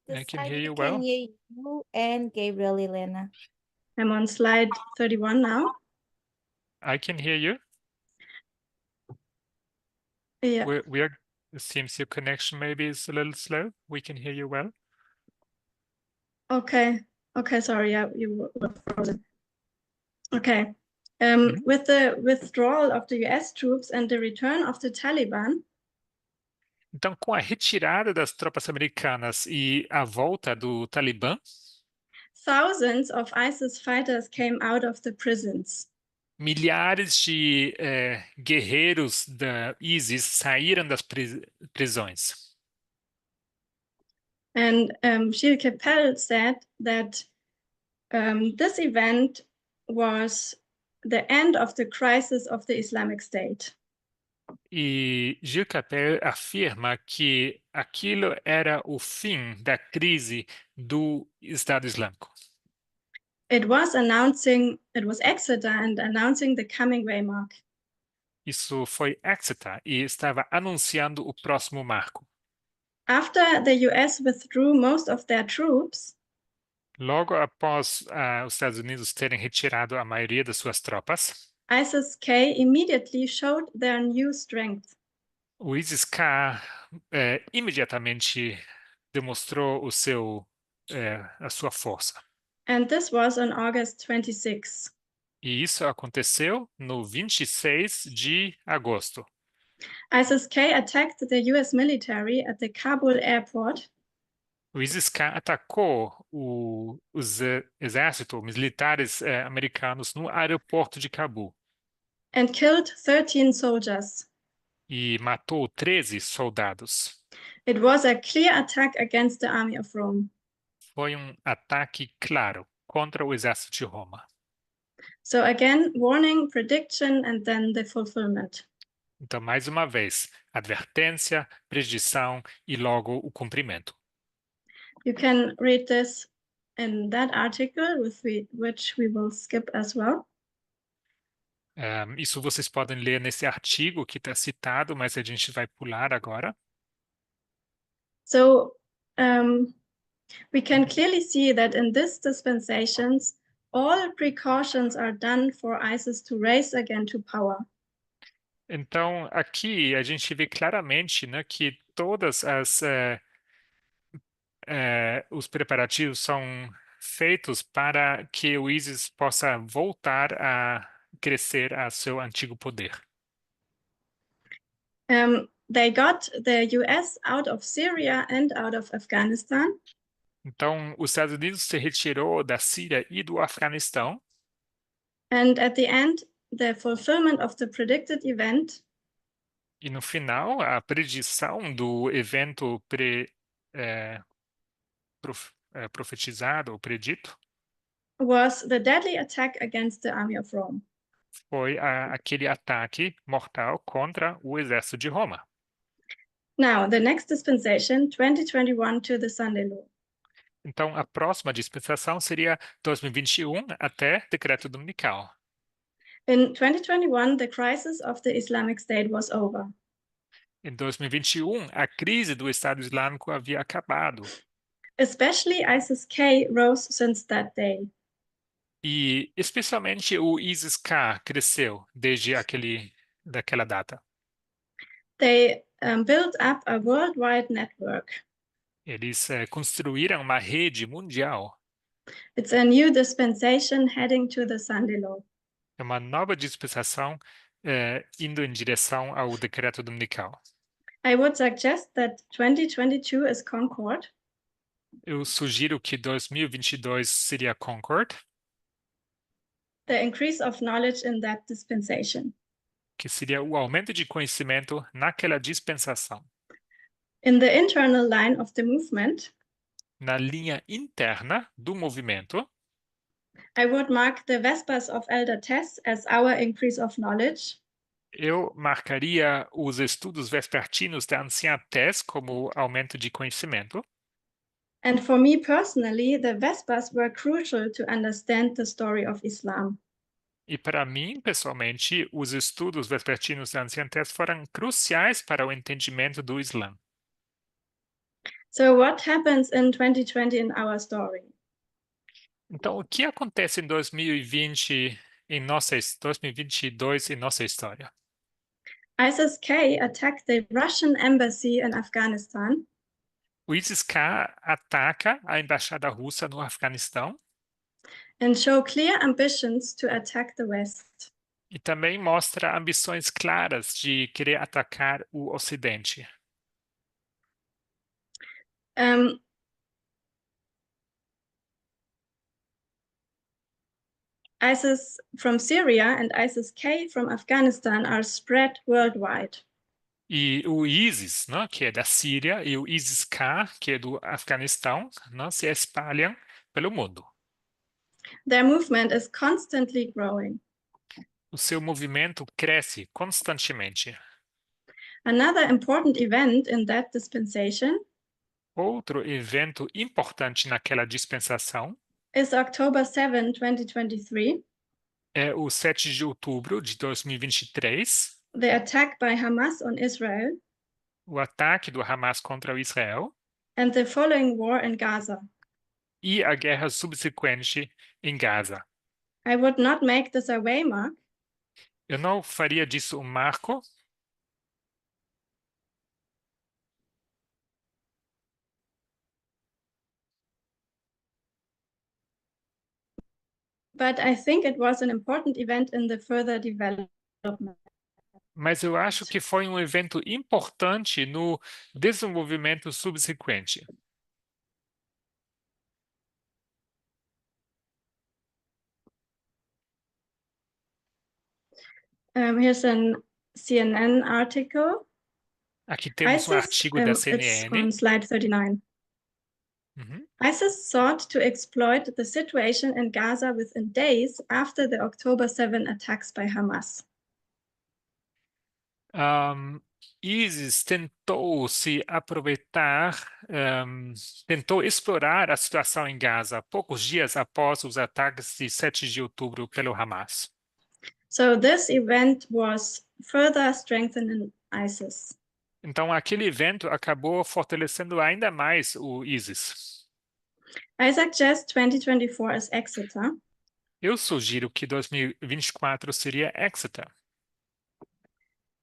hear you I well. can hear you and Gabriel Elena. I'm on slide 31 now. I can hear you. Yeah. It seems your connection maybe is a little slow. We can hear you well. Okay. Okay, sorry, yeah, you were frozen. Okay. Mhm. With the withdrawal of the US troops and the return of the Taliban, Então, com a retirada das tropas americanas e a volta do Talibã, thousands of ISIS fighters came out of the prisons. milhares de guerreiros da ISIS saíram das prisões. And Gilles Kepel said that this event was the end of the crisis of the Islamic State. E Gilles Kepel afirma que aquilo era o fim da crise do Estado Islâmico. It was Exeter and announcing the coming Weimar. Isso foi Exeter e estava anunciando o próximo marco. After the US withdrew most of their troops, Logo após os Estados Unidos terem retirado a maioria das suas tropas, ISIS-K immediately showed their new strength. o ISIS-K imediatamente demonstrou a sua força. And this was on August 26. E isso aconteceu no 26 de agosto. ISIS-K attacked the US military at the Kabul airport O ISIS-K atacou os exércitos militares americanos no aeroporto de Cabul and killed 13 soldiers. e matou 13 soldados. It was a clear attack against the army of Rome. Foi ataque claro contra o exército de Roma. So again, warning, prediction, and then the fulfillment. Então, mais uma vez, advertência, predição e logo o cumprimento. You can read this in that article, which we will skip as well. Isso vocês podem ler nesse artigo que está citado, mas a gente vai pular agora. So we can clearly see that in these dispensations, all precautions are done for ISIS to rise again to power. Então, aqui a gente vê claramente, né, que todas os preparativos são feitos para que o ISIS possa voltar a crescer a seu antigo poder. They got the US out of Syria and out of Afghanistan. Então, os Estados Unidos se retirou da Síria e do Afeganistão. And at the end, the fulfillment of the predicted event E no final, a predição do evento profetizado ou predito was the deadly attack against the army of Rome. foi aquele ataque mortal contra o exército de Roma. Now, the next dispensation, 2021 to the Sunday Law. Então, a próxima dispensação seria 2021 até decreto dominical. In 2021, the crisis of the Islamic State was over. Em 2021, a crise do Estado Islâmico havia acabado. Especially ISIS-K rose since that day. E especialmente o ISIS-K cresceu desde daquela data. They built up a worldwide network. Eles construíram uma rede mundial. It's a new dispensation heading to the Sunday Law. É uma nova dispensação indo em direção ao decreto dominical. I would suggest that 2022 is Concord. Eu sugiro que 2022 seria Concord, The increase of knowledge in that dispensation. que seria o aumento de conhecimento naquela dispensação. In the internal line of the movement, Na linha interna do movimento, I would mark the Vespers of Elder Tess as our increase of knowledge. eu marcaria os estudos vespertinos da Anciã Tess como aumento de conhecimento. And for me personally, the Vespers were crucial to understand the story of Islam. E para mim, pessoalmente, os estudos vespertinos da Anciã Tess foram cruciais para o entendimento do Islã. So what happens in 2020 in our story? Então, o que acontece em 2022 em nossa história? ISIS-K attacked the Russian embassy in Afghanistan. O ISIS-K ataca a embaixada russa no Afeganistão. and show clear ambitions to attack the West. E também mostra ambições claras de querer atacar o Ocidente. Um, ISIS from Syria and ISIS-K from Afghanistan are spread worldwide. E o ISIS, né, que é da Síria, e o ISIS-K, que é do Afeganistão, né, se espalham pelo mundo. Their movement is constantly growing. O seu movimento cresce constantemente. Another important event in that dispensation Outro evento importante naquela dispensação is October 7, 2023, é o 7 de outubro de 2023, the attack by Hamas on Israel, o ataque do Hamas contra o Israel and the following war in Gaza. e a guerra subsequente em Gaza. I would not make this a waymark, Eu não faria disso um marco, but I think it was an important event in the further development. mas eu acho que foi um evento importante no desenvolvimento subsequente. Here's a CNN article. Aqui temos um artigo da It's CNN. on slide 39. Uhum. ISIS sought to exploit the situation in Gaza within days after the October 7 attacks by Hamas. ISIS tentou se aproveitar, tentou explorar a situação em Gaza poucos dias após os ataques de 7 de outubro pelo Hamas. So this event was further strengthening ISIS. Então, aquele evento acabou fortalecendo ainda mais o ISIS. I suggest 2024 as Exeter. Eu sugiro que 2024 seria Exeter.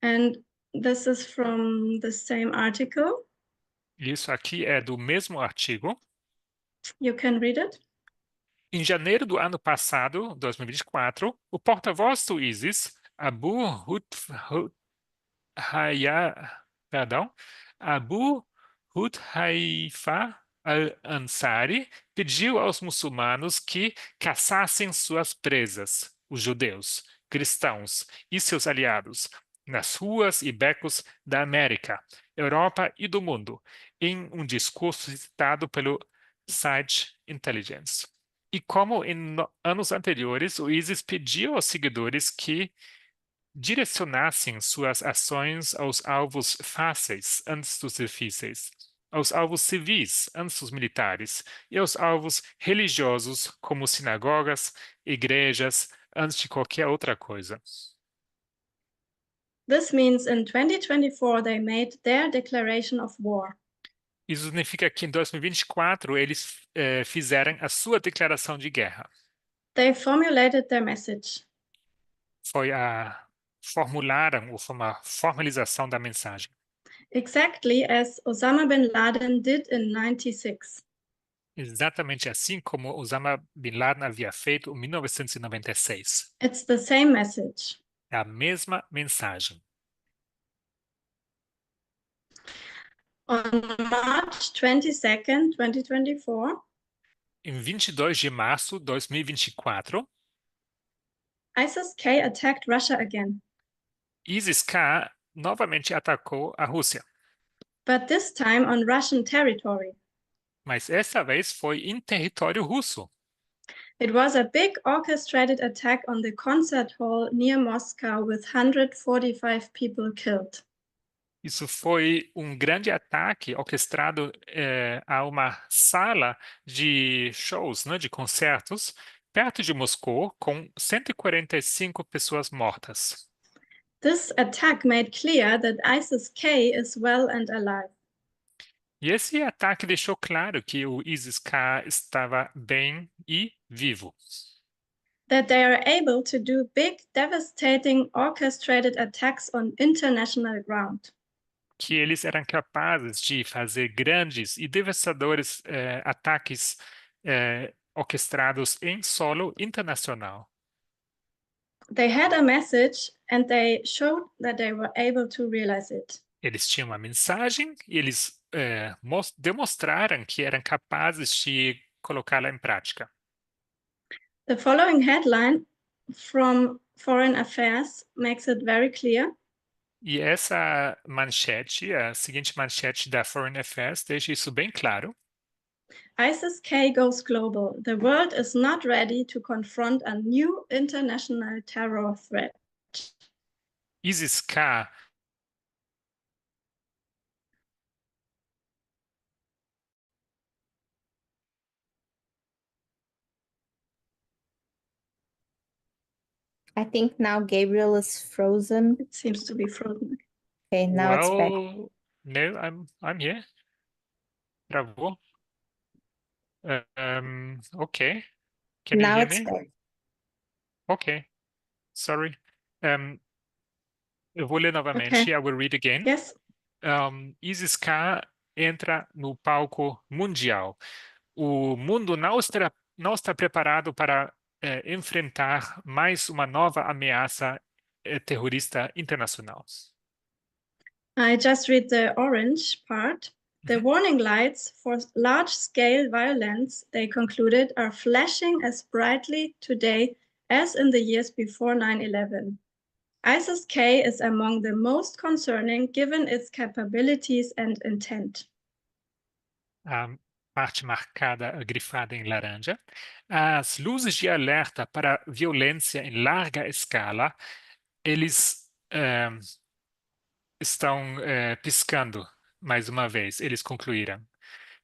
And this is from the same article. Isso aqui é do mesmo artigo. You can read it. Em janeiro do ano passado, 2024, o porta-voz do ISIS, Abu Hudhaifa al-Ansari, pediu aos muçulmanos que caçassem suas presas, os judeus, cristãos e seus aliados, nas ruas e becos da América, Europa e do mundo, em um discurso citado pelo site Intelligence. E como em anos anteriores, o ISIS pediu aos seguidores que direcionassem suas ações aos alvos fáceis antes dos difíceis, aos alvos civis antes dos militares e aos alvos religiosos como sinagogas, igrejas, antes de qualquer outra coisa. This means in 2024 they made their declaration of war. Isso significa que em 2024 eles fizeram a sua declaração de guerra. They formulated their message. Formularam uma formalização da mensagem. Exactly as Osama bin Laden did in 96. Exatamente assim como Osama Bin Laden havia feito em 1996. It's the same message. É a mesma mensagem. On March 22nd, 2024, Em 22 de março de 2024, ISIS-K attacked Russia again. ISIS-K novamente atacou a Rússia, But this time on Russian territory. mas essa vez foi em território russo. It was a big orchestrated attack on the concert hall near Moscow with 145 people killed. Isso foi um grande ataque orquestrado a uma sala de shows, né, de concertos, perto de Moscou, com 145 pessoas mortas. This attack made clear that ISIS-K is well and alive. E esse ataque deixou claro que o ISIS-K estava bem e vivo. That they are able to do big, devastating, orchestrated attacks on international ground. Que eles eram capazes de fazer grandes e devastadores ataques orquestrados em solo internacional. They had a message and they showed that they were able to realize it. Eles tinham uma mensagem e eles demonstraram que eram capazes de colocá-la em prática. The following headline from Foreign Affairs makes it very clear. E essa manchete, a seguinte manchete da Foreign Affairs, deixa isso bem claro. ISIS-K goes global. The world is not ready to confront a new international terror threat. ISIS-K I think now Gabriel is frozen. It seems to be frozen. Okay, now it's back. Well, no, I'm here. Travou. Okay. Can you Now hear it's me? back. Okay. Sorry. Eu vou ler novamente. Okay. I will read again. Yes. ISIS-K entra no palco mundial. O mundo não está preparado para enfrentar mais uma nova ameaça terrorista internacional. I just read the orange part. The warning lights for large-scale violence, they concluded, are flashing as brightly today as in the years before 9/11. ISIS-K is among the most concerning given its capabilities and intent. A parte marcada, grifada em laranja. As luzes de alerta para violência em larga escala, eles estão piscando mais uma vez, eles concluíram.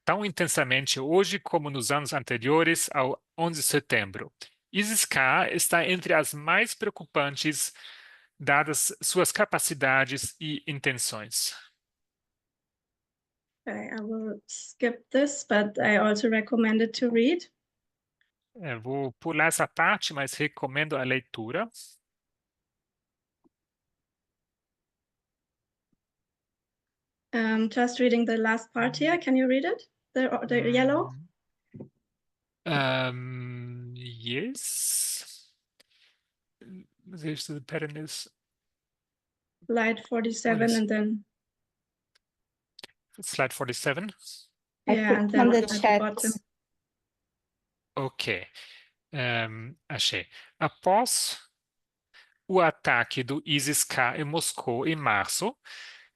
Tão intensamente hoje como nos anos anteriores ao 11 de setembro. ISIS-K está entre as mais preocupantes, dadas suas capacidades e intenções. Okay, I will skip this, but I also recommend it to read. Vou pular essa parte, mas recomendo a leitura. Just reading the last part here. Can you read it? The yellow? Yes. There's the pattern is Slide 47 and then slide 47. I yeah, put and on then the at the chat. bottom. Ok. Achei. Após o ataque do ISIS-K em Moscou em março,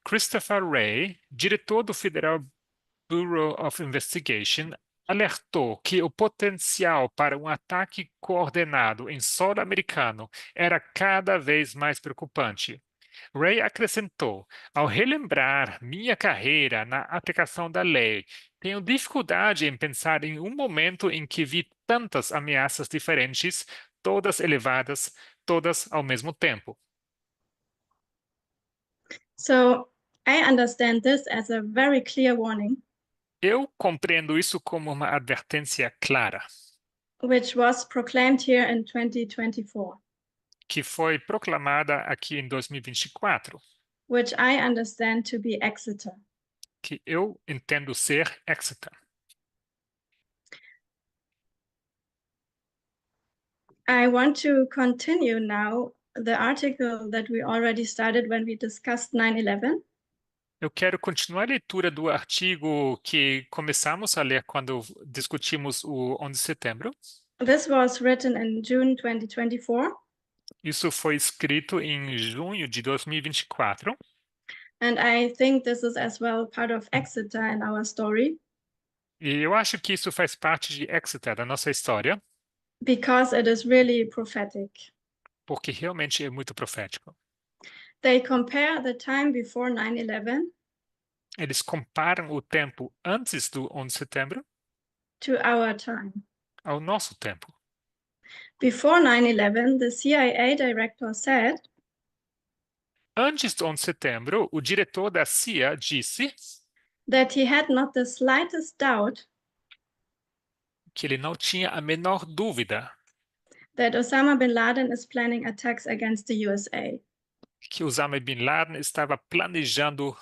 Christopher Wray, diretor do Federal Bureau of Investigation, alertou que o potencial para um ataque coordenado em solo americano era cada vez mais preocupante. Wray acrescentou: ao relembrar minha carreira na aplicação da lei, tenho dificuldade em pensar em um momento em que vi tantas ameaças diferentes, todas elevadas, todas ao mesmo tempo. So I understand this as a very clear warning, Eu compreendo isso como uma advertência clara, which was proclaimed here in 2024, que foi proclamada aqui em 2024, which I understand to be Exeter. que eu entendo ser Exeter. I want to continue now the article that we already started when we discussed 9/11. Eu quero continuar a leitura do artigo que começamos a ler quando discutimos o 11 de setembro. This was written in June 2024, Isso foi escrito em junho de 2024. and I think this is as well part of Exeter in our story, E eu acho que isso faz parte de Exeter, da nossa história, because it is really prophetic. porque realmente é muito profético. They compare the time before 9/11 Eles comparam o tempo antes do 11 de setembro to our time. ao nosso tempo. Before 9/11, the CIA director said Antes do 11 de setembro, o diretor da CIA disse that he had not the slightest doubt que ele não tinha a menor dúvida that Osama bin Laden is planning attacks against the USA. que Osama Bin Laden estava planejando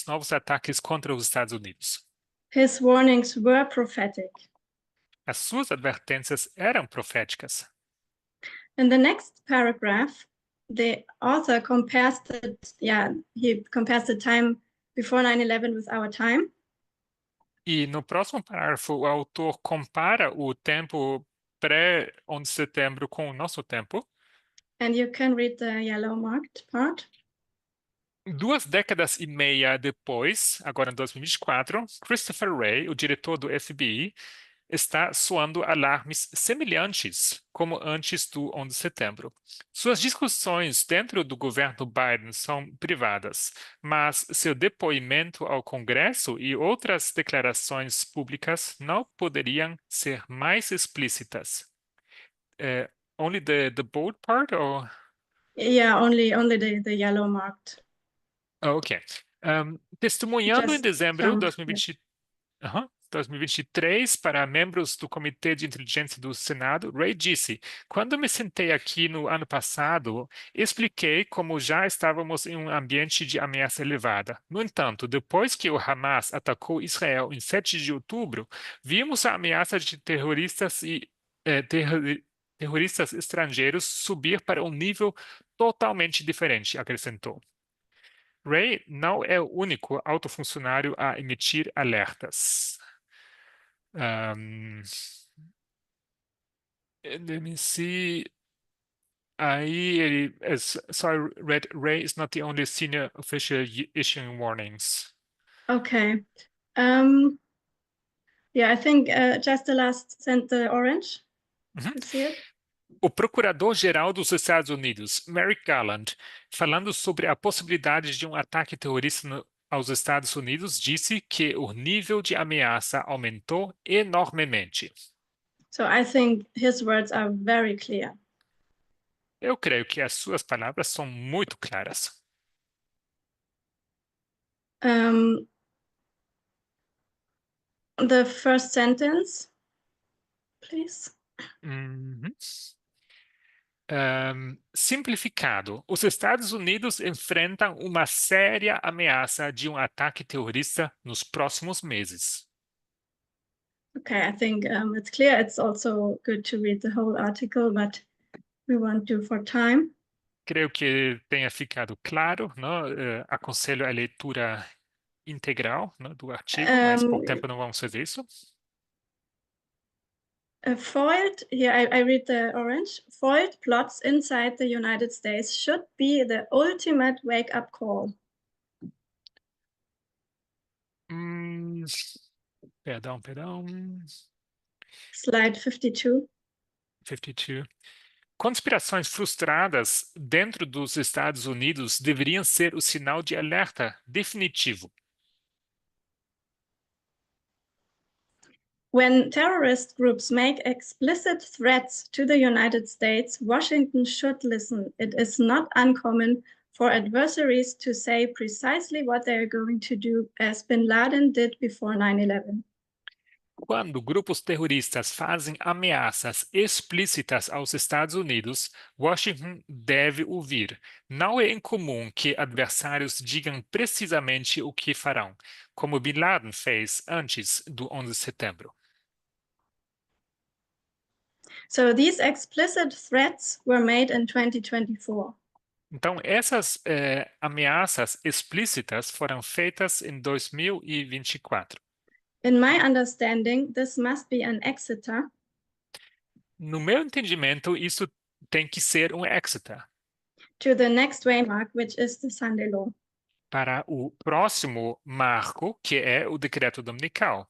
novos ataques contra os Estados Unidos. His warnings were prophetic. As suas advertências eram proféticas. In the next paragraph, the author compares he compares the time before 9/11 with our time. E no próximo parágrafo, o autor compara o tempo pré-11 de setembro com o nosso tempo. And you can read the yellow marked part. 2 décadas e meia depois, agora em 2024, Christopher Wray, o diretor do FBI, está soando alarmes semelhantes como antes do 11 de setembro. Suas discussões dentro do governo Biden são privadas, mas seu depoimento ao Congresso e outras declarações públicas não poderiam ser mais explícitas. Only the bold part, or? Yeah, only the yellow marked. Ok. Testemunhando em Just dezembro de some, 2023 para membros do Comitê de Inteligência do Senado, Ray disse: "Quando me sentei aqui no ano passado, expliquei como já estávamos em um ambiente de ameaça elevada. No entanto, depois que o Hamas atacou Israel em 7 de outubro, vimos a ameaça de terroristas e terroristas estrangeiros subir para um nível totalmente diferente", acrescentou. Ray não é o único alto funcionário a emitir alertas. Let me see. So I read Ray is not the only senior official issuing warnings. Okay. Yeah, I think just the last sent the orange. You see it? O Procurador-Geral dos Estados Unidos, Merrick Garland, falando sobre a possibilidade de um ataque terrorista aos Estados Unidos, disse que o nível de ameaça aumentou enormemente. So I think his words are very clear. Eu creio que as suas palavras são muito claras. The first sentence, please. Simplificado, os Estados Unidos enfrentam uma séria ameaça de um ataque terrorista nos próximos meses. Okay, I think it's clear. It's also good to read the whole article, but we won't do for time. Creio que tenha ficado claro, não? Aconselho a leitura integral, não, do artigo, mas por tempo não vamos fazer isso. Foiled, here I read the orange. Foiled plots inside the United States should be the ultimate wake-up call. Perdão. Slide 52. 52. Conspirações frustradas dentro dos Estados Unidos deveriam ser o sinal de alerta definitivo. When terrorist groups make explicit threats to the United States, Washington should listen. It is not uncommon for adversaries to say precisely what they are going to do, as bin Laden did before 9/11. Quando grupos terroristas fazem ameaças explícitas aos Estados Unidos, Washington deve ouvir. Não é incomum que adversários digam precisamente o que farão, como Bin Laden fez antes do 11 de setembro. So these explicit threats were made in 2024. Então, essas ameaças explícitas foram feitas em 2024. In my understanding, this must be an Exeter. No meu entendimento, isso tem que ser um Exeter To the next waymark, which is the Sunday law. para o próximo marco, que é o decreto dominical.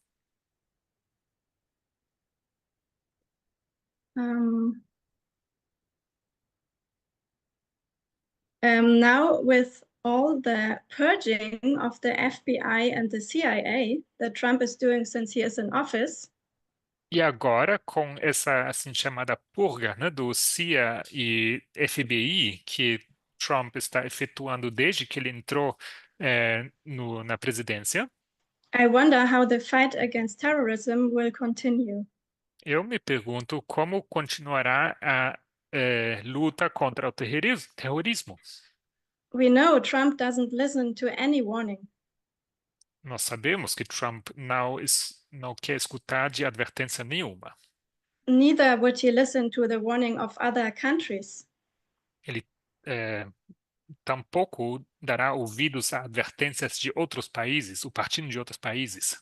Now, with all the purging of the FBI and the CIA that Trump is doing since he is in office, E agora, com essa assim chamada purga, né, do CIA e FBI que Trump está efetuando desde que ele entrou na presidência, I wonder how the fight against terrorism will continue. eu me pergunto como continuará a luta contra o terrorismo. We know Trump doesn't listen to any warning. Nós sabemos que Trump não quer escutar de advertência nenhuma. Neither would he listen to the warning of other countries. Ele tampouco dará ouvidos a advertências de outros países, o partido de outros países.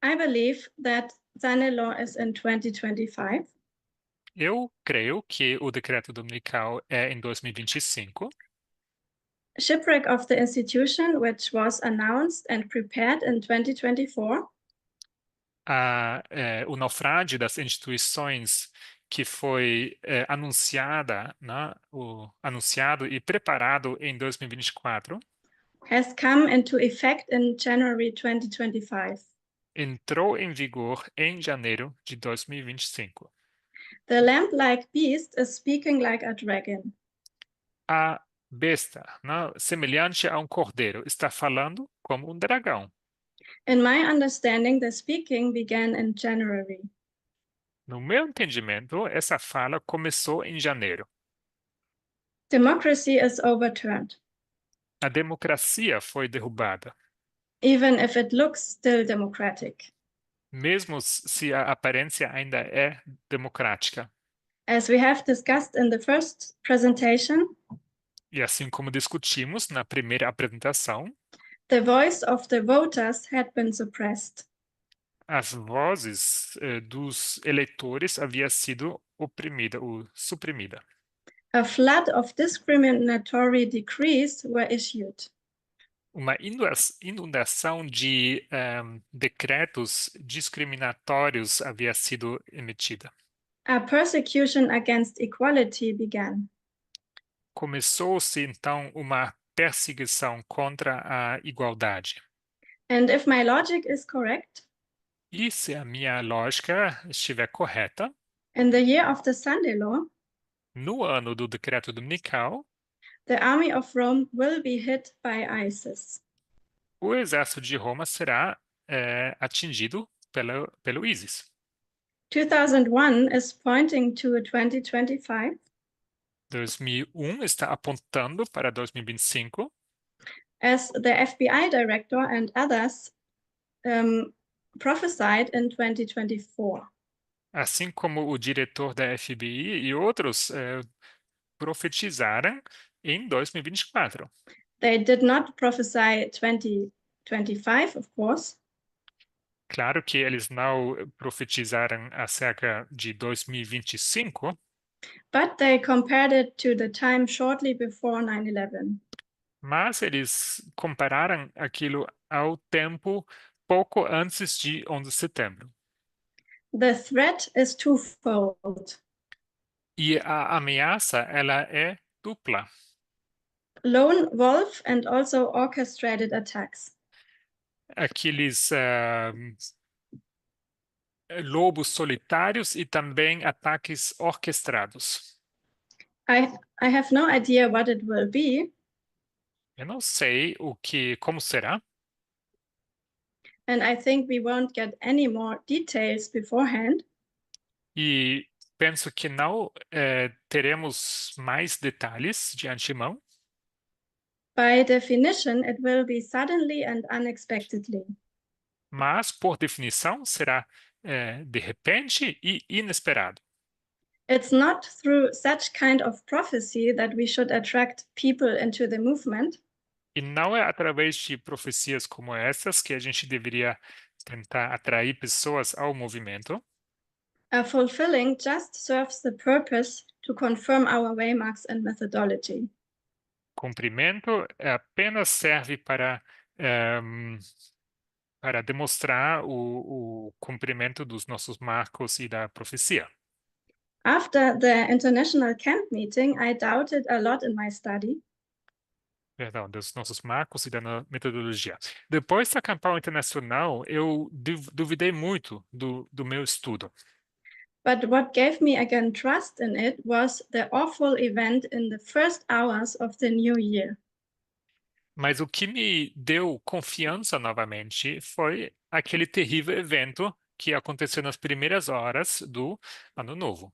I believe that Son-in-law is in 2025. Eu creio que o decreto dominical é em 2025. Shipwreck of the institution, which was announced and prepared in 2024. O naufrágio das instituições que foi anunciado e preparado em 2024, has come into effect in January 2025. entrou em vigor em janeiro de 2025. The lamb-like beast is speaking like a dragon. A besta, semelhante a cordeiro, está falando como dragão. In my understanding, the speaking began in January. No meu entendimento, essa fala começou em janeiro. Democracy is overturned, A democracia foi derrubada, even if it looks still democratic. mesmo se a aparência ainda é democrática. As we have discussed in the first presentation, E assim como discutimos na primeira apresentação, the voice of the voters had been suppressed. as vozes dos eleitores havia sido oprimida ou suprimida. A flood of discriminatory decrees were issued. Uma inundação de decretos discriminatórios havia sido emitida. A persecution against equality began. Começou-se então uma perseguição contra a igualdade. And if my logic is correct, E se a minha lógica estiver correta, in the year of the Sunday law, no ano do decreto dominical, the army of Rome will be hit by ISIS. o exército de Roma será atingido pelo ISIS. 2001 is pointing to 2025 2001 está apontando para 2025, as the FBI director and others prophesied in 2024. assim como o diretor da FBI e outros profetizaram em 2024. They did not prophesy 2025, of course, Claro que eles não profetizaram acerca de 2025, but they compared it to the time shortly before 9/11. mas eles compararam aquilo ao tempo pouco antes de 11 de setembro. The threat is twofold. E a ameaça, ela é dupla. Lone wolf and also orchestrated attacks. Aqueles lobos solitários e também ataques orquestrados. I have no idea what it will be, Eu não sei como será, and I think we won't get any more details beforehand. e penso que não teremos mais detalhes de antemão. By definition, it will be suddenly and unexpectedly. Mas, por definição, será de repente e inesperado. It's not through such kind of prophecy that we should attract people into the movement, E não é através de profecias como essas que a gente deveria tentar atrair pessoas ao movimento. fulfilling just serves the purpose to confirm our waymarks and methodology. Cumprimento apenas serve para demonstrar o cumprimento dos nossos marcos e da profecia. After the international camp meeting, I doubted a lot in my study. Perdão, dos nossos marcos e da metodologia. Depois da campanha internacional, eu duvidei muito do meu estudo. But what gave me again trust in it was the awful event in the first hours of the new year. Mas o que me deu confiança novamente foi aquele terrível evento que aconteceu nas primeiras horas do Ano Novo.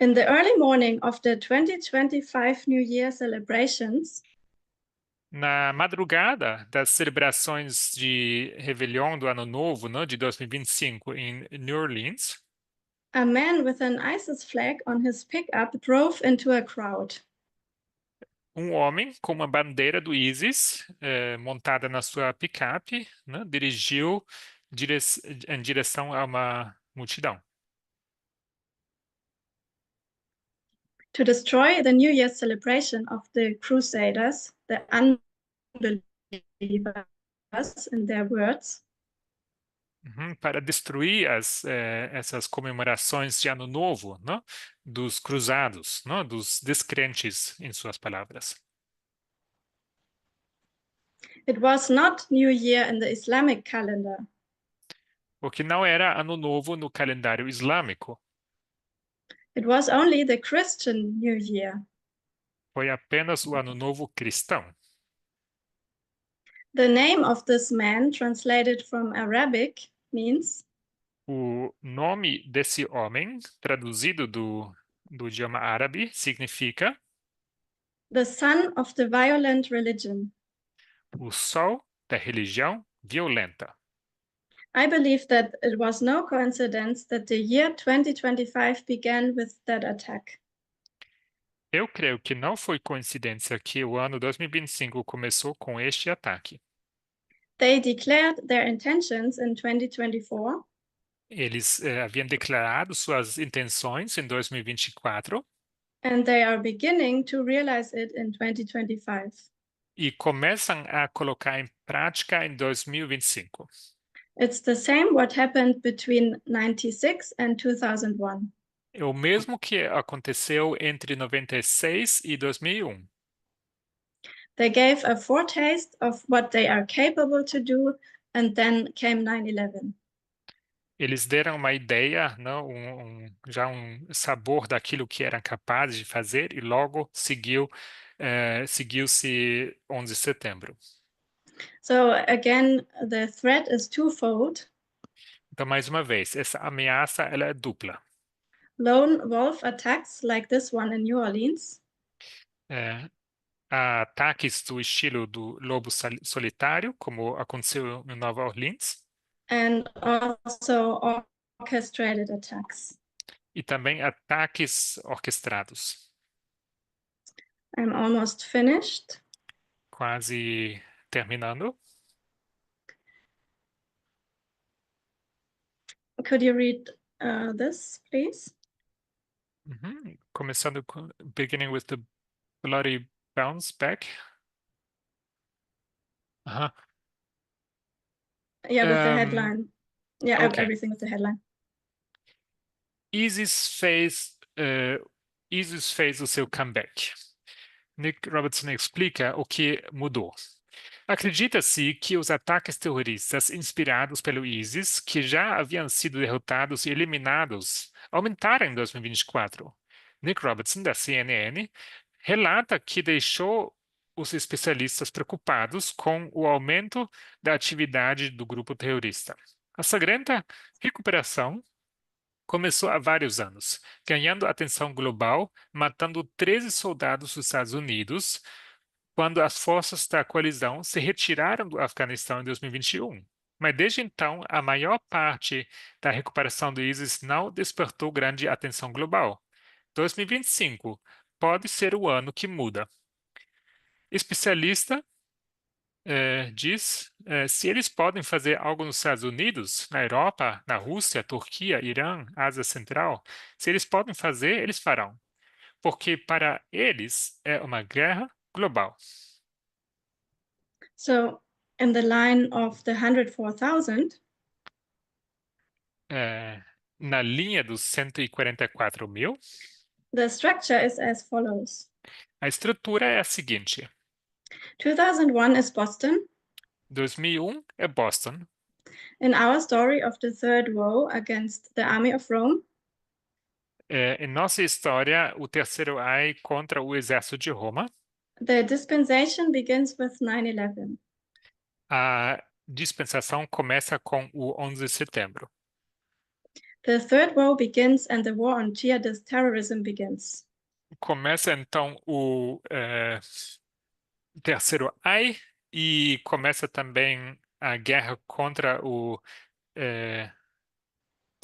In the early morning of the 2025 New Year celebrations, Na madrugada das celebrações de Réveillon do Ano Novo, né, de 2025, em New Orleans, A man with an ISIS flag on his pickup drove into a crowd. Um homem com uma bandeira do ISIS montada na sua picape, né, dirigiu em direção a uma multidão To destroy the New Year's celebration of the Crusaders, the unbelievers, in their words, para destruir essas comemorações de Ano Novo, né, dos cruzados, né, dos descrentes, em suas palavras. it was not New Year in the Islamic calendar. Porque não era Ano Novo no calendário islâmico, It was only the Christian New Year. foi apenas o Ano Novo cristão. The name of this man, translated from Arabic, means O nome desse homem, traduzido do idioma árabe, significa the son of the violent religion. o sol da religião violenta. I believe that it was no coincidence that the year 2025 began with that attack. Eu creio que não foi coincidência que o ano 2025 começou com este ataque. They declared their intentions in 2024, Eles haviam declarado suas intenções em 2024 and they are beginning to realize it in 2025. e começam a colocar em prática em 2025. It's the same what happened between 96 and 2001. É o mesmo que aconteceu entre 96 e 2001. They gave a foretaste of what they are capable to do, and then came 9/11. Eles deram uma ideia, não, já um sabor daquilo que eram capazes de fazer e logo seguiu-se 11 de setembro. So again, the threat is twofold. Então, mais uma vez, essa ameaça ela é dupla. Lone wolf attacks like this one in New Orleans, Há ataques do estilo do lobo solitário, como aconteceu em Nova Orleans, and also orchestrated attacks. e também ataques orquestrados. I'm almost finished. Quase terminando. Could you read this, please? Começando com beginning with the bloody bounce back. Yeah, with the headline. Yeah, okay. everything with the headline. ISIS fez o seu comeback. Nick Robertson explica o que mudou. Acredita-se que os ataques terroristas inspirados pelo ISIS, que já haviam sido derrotados e eliminados, aumentaram em 2024. Nick Robertson, da CNN, relata que deixou os especialistas preocupados com o aumento da atividade do grupo terrorista. A sangrenta recuperação começou há vários anos, ganhando atenção global, matando 13 soldados dos Estados Unidos, quando as forças da coalizão se retiraram do Afeganistão em 2021. Mas desde então, a maior parte da recuperação do ISIS não despertou grande atenção global. 2025 pode ser o ano que muda. Especialista diz se eles podem fazer algo nos Estados Unidos, na Europa, na Rússia, Turquia, Irã, Ásia Central, se eles podem fazer, eles farão. Porque para eles é uma guerra global. So in the line of the 104,000, na linha dos 144 mil, the structure is as follows. a estrutura é a seguinte. 2001 is Boston. 2001 é Boston. In our story of the Third Woe against the army of Rome, Em nossa história, o terceiro ai contra o exército de Roma, the dispensation begins with 9/11. a dispensação começa com o 11 de setembro. The Third Woe begins and the war on jihadist terrorism begins. Começa então o terceiro ai e começa também a guerra contra o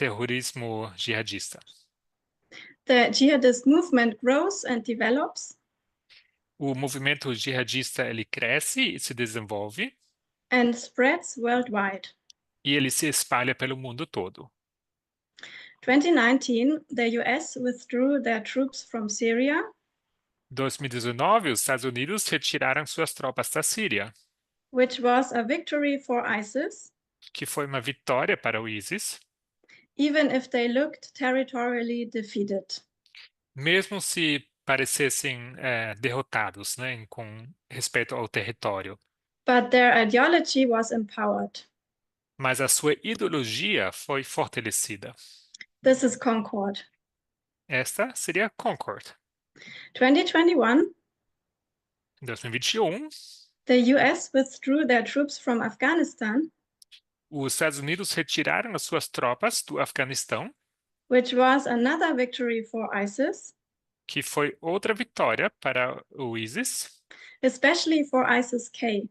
terrorismo jihadista. The jihadist movement grows and develops O movimento jihadista ele cresce e se desenvolve and spreads worldwide. e ele se espalha pelo mundo todo. 2019, the US withdrew their troops from Syria, Em 2019, os Estados Unidos retiraram suas tropas da Síria, which was a victory for ISIS, que foi uma vitória para o ISIS, even if they looked territorially defeated. mesmo se parecessem derrotados, né, com respeito ao território. But their ideology was empowered. Mas a sua ideologia foi fortalecida. This is Concord. Esta seria Concord. 2021, Em 2021, the US withdrew their troops from Afghanistan, os Estados Unidos retiraram as suas tropas do Afeganistão, which was another victory for ISIS, que foi outra vitória para o ISIS, especially for ISIS-K.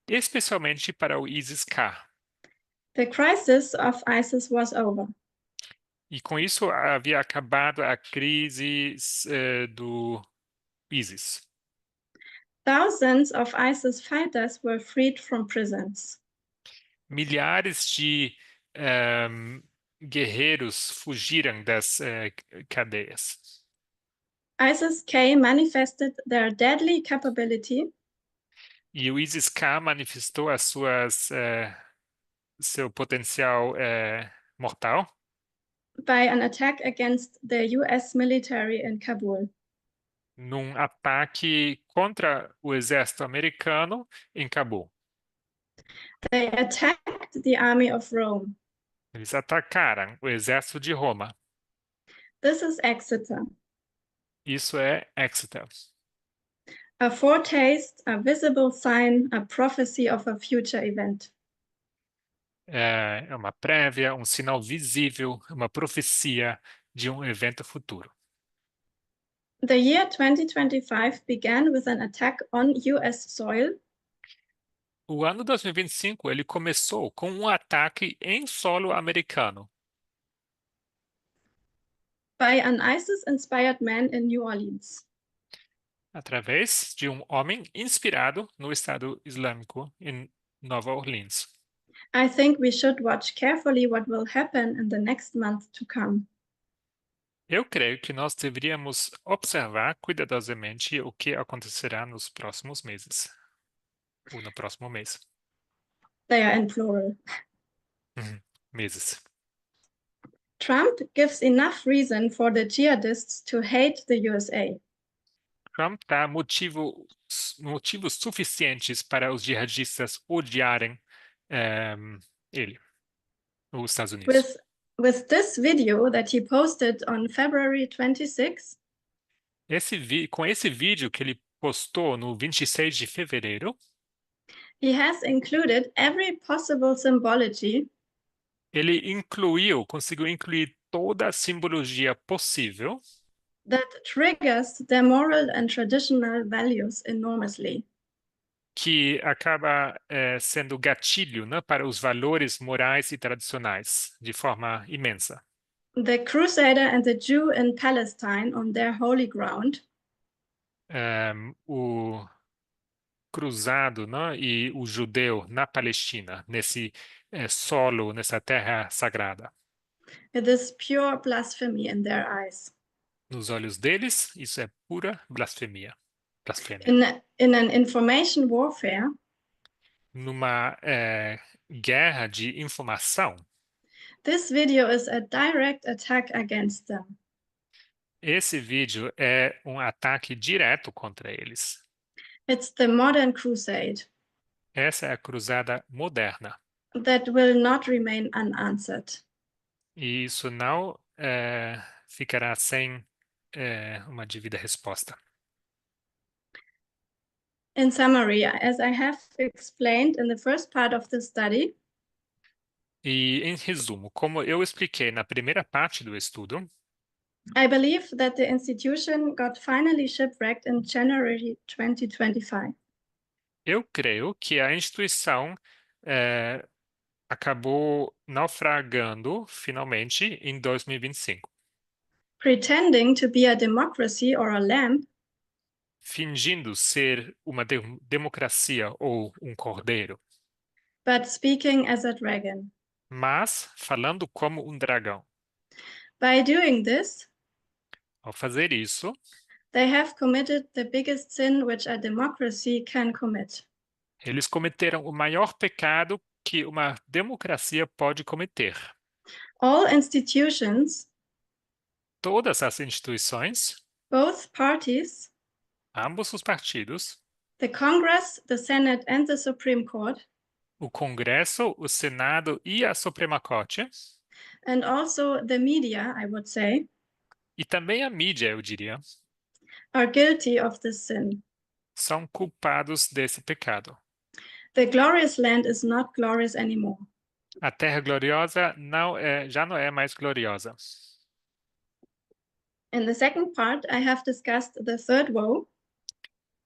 especialmente para o ISIS-K. The crisis of ISIS was over. E com isso havia acabado a crise do ISIS. Thousands of ISIS fighters were freed from prisons. Milhares de guerreiros fugiram das cadeias. ISIS-K manifested their deadly capability E o ISIS-K manifestou seu potencial mortal by an attack against the US military in Kabul. num ataque contra o exército americano em Cabul. They attacked the army of Rome. Eles atacaram o exército de Roma. This is Exeter, Isso é Exeter. a foretaste, a visible sign, a prophecy of a future event. É uma prévia, um sinal visível, uma profecia de um evento futuro. The year 2025 began with an attack on US soil O ano 2025 ele começou com um ataque em solo americano by an ISIS-inspired man in New Orleans. através de um homem inspirado no Estado Islâmico em Nova Orleans. I think we should watch carefully what will happen in the next month to come. Eu creio que nós deveríamos observar cuidadosamente o que acontecerá nos próximos meses, ou no próximo mês. They are in plural. Meses. Trump gives enough reason for the jihadists to hate the USA. Trump dá motivos suficientes para os jihadistas odiarem ele, os Estados Unidos. With this video that he posted on February 26, Com esse vídeo que ele postou no 26 de fevereiro, he has included every possible symbology ele conseguiu incluir toda a simbologia possível that triggers their moral and traditional values enormously. que acaba sendo gatilho, né, para os valores morais e tradicionais de forma imensa. The Crusader and the Jew in Palestine on their holy ground, O cruzado, né, e o judeu na Palestina, nesse solo, nessa terra sagrada. it is pure blasphemy in their eyes. Nos olhos deles, isso é pura blasfemia. In an information warfare, Numa guerra de informação, this video is a direct attack against them. esse vídeo é um ataque direto contra eles. It's the modern crusade Essa é a cruzada moderna. that will not remain unanswered. E isso não ficará sem uma devida resposta. In summary, as I have explained in the first part of the study, E, em resumo, como eu expliquei na primeira parte do estudo, I believe that the institution got finally shipwrecked in January 2025. eu creio que a instituição acabou naufragando finalmente em 2025. Pretending to be a democracy or a lamb, Fingindo ser uma democracia ou um cordeiro, but speaking as a dragon. mas falando como um dragão. By doing this, Ao fazer isso, they have committed the biggest sin which a democracy can commit. eles cometeram o maior pecado que uma democracia pode cometer. All institutions, Todas as instituições, both parties, ambos os partidos, the Congress, the Senate, and the Supreme Court, o Congresso, o Senado e a Suprema Corte, and also the media, I would say, e também a mídia, eu diria, are guilty of this sin. são culpados desse pecado. The glorious land is not glorious anymore. A terra gloriosa já não é mais gloriosa. In the second part, I have discussed the third woe,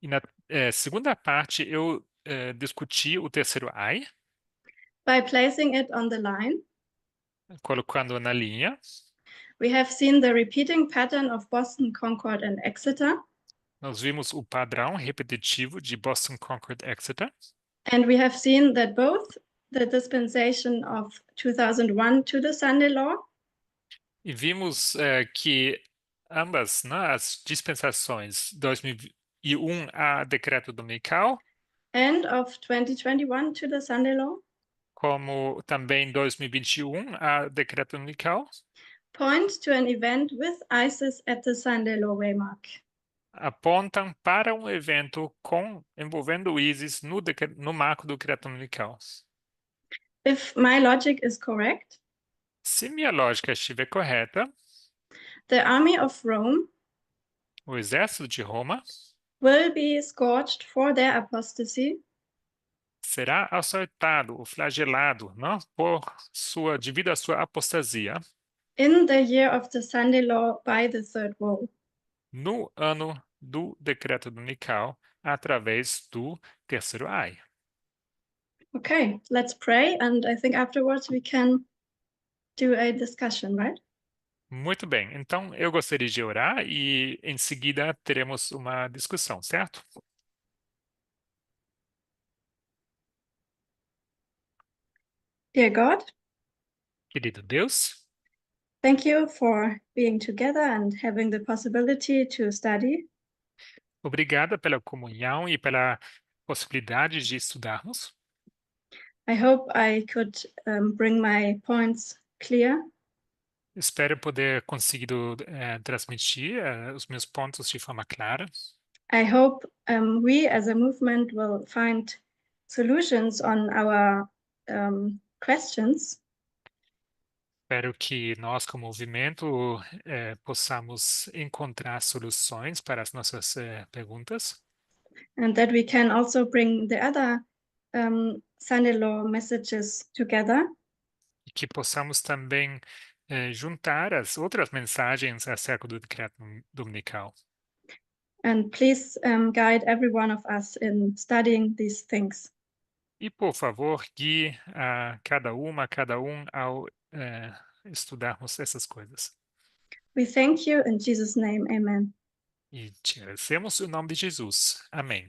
E na segunda parte, eu discuti o terceiro ai, by placing it on the line. colocando na linha. We have seen the repeating pattern of Boston, Concord, and Exeter, Nós vimos o padrão repetitivo de Boston, Concord, Exeter. and we have seen that both the dispensation of 2001 to the Sunday Law E vimos que ambas, né, as dispensações 2001 a decreto dominical, and of 2021 to the Sunday Law como também 2021 a decreto dominical, point to an event with ISIS at the Sunday Law waymark. apontam para um evento envolvendo o ISIS no marco do decreto dominical. If my logic is correct, Se minha lógica estiver correta, the army of Rome o exército de Roma will be scourged for their apostasy será açoitado ou flagelado, não, devido à sua apostasia in the year of the Sunday Law by the third woe. no ano do decreto dominical através do terceiro ai. Okay, let's pray, and I think afterwards we can do a discussion, right? Muito bem, então eu gostaria de orar e em seguida teremos uma discussão, certo? Dear God, Querido Deus, thank you for being together and having the possibility to study. obrigada pela comunhão e pela possibilidade de estudarmos. I hope I could bring my points clear. Espero poder conseguir transmitir os meus pontos de forma clara. I hope we as a movement will find solutions on our questions. Espero que nós, como movimento, possamos encontrar soluções para as nossas perguntas And that we can also bring the other Sunday Law messages together. e que possamos também juntar as outras mensagens acerca do decreto dominical. And please guide every one of us in studying these things. E, por favor, guie a cada um ao estudarmos essas coisas. We thank you in Jesus' name, amen. E te agradecemos em nome de Jesus. Amém.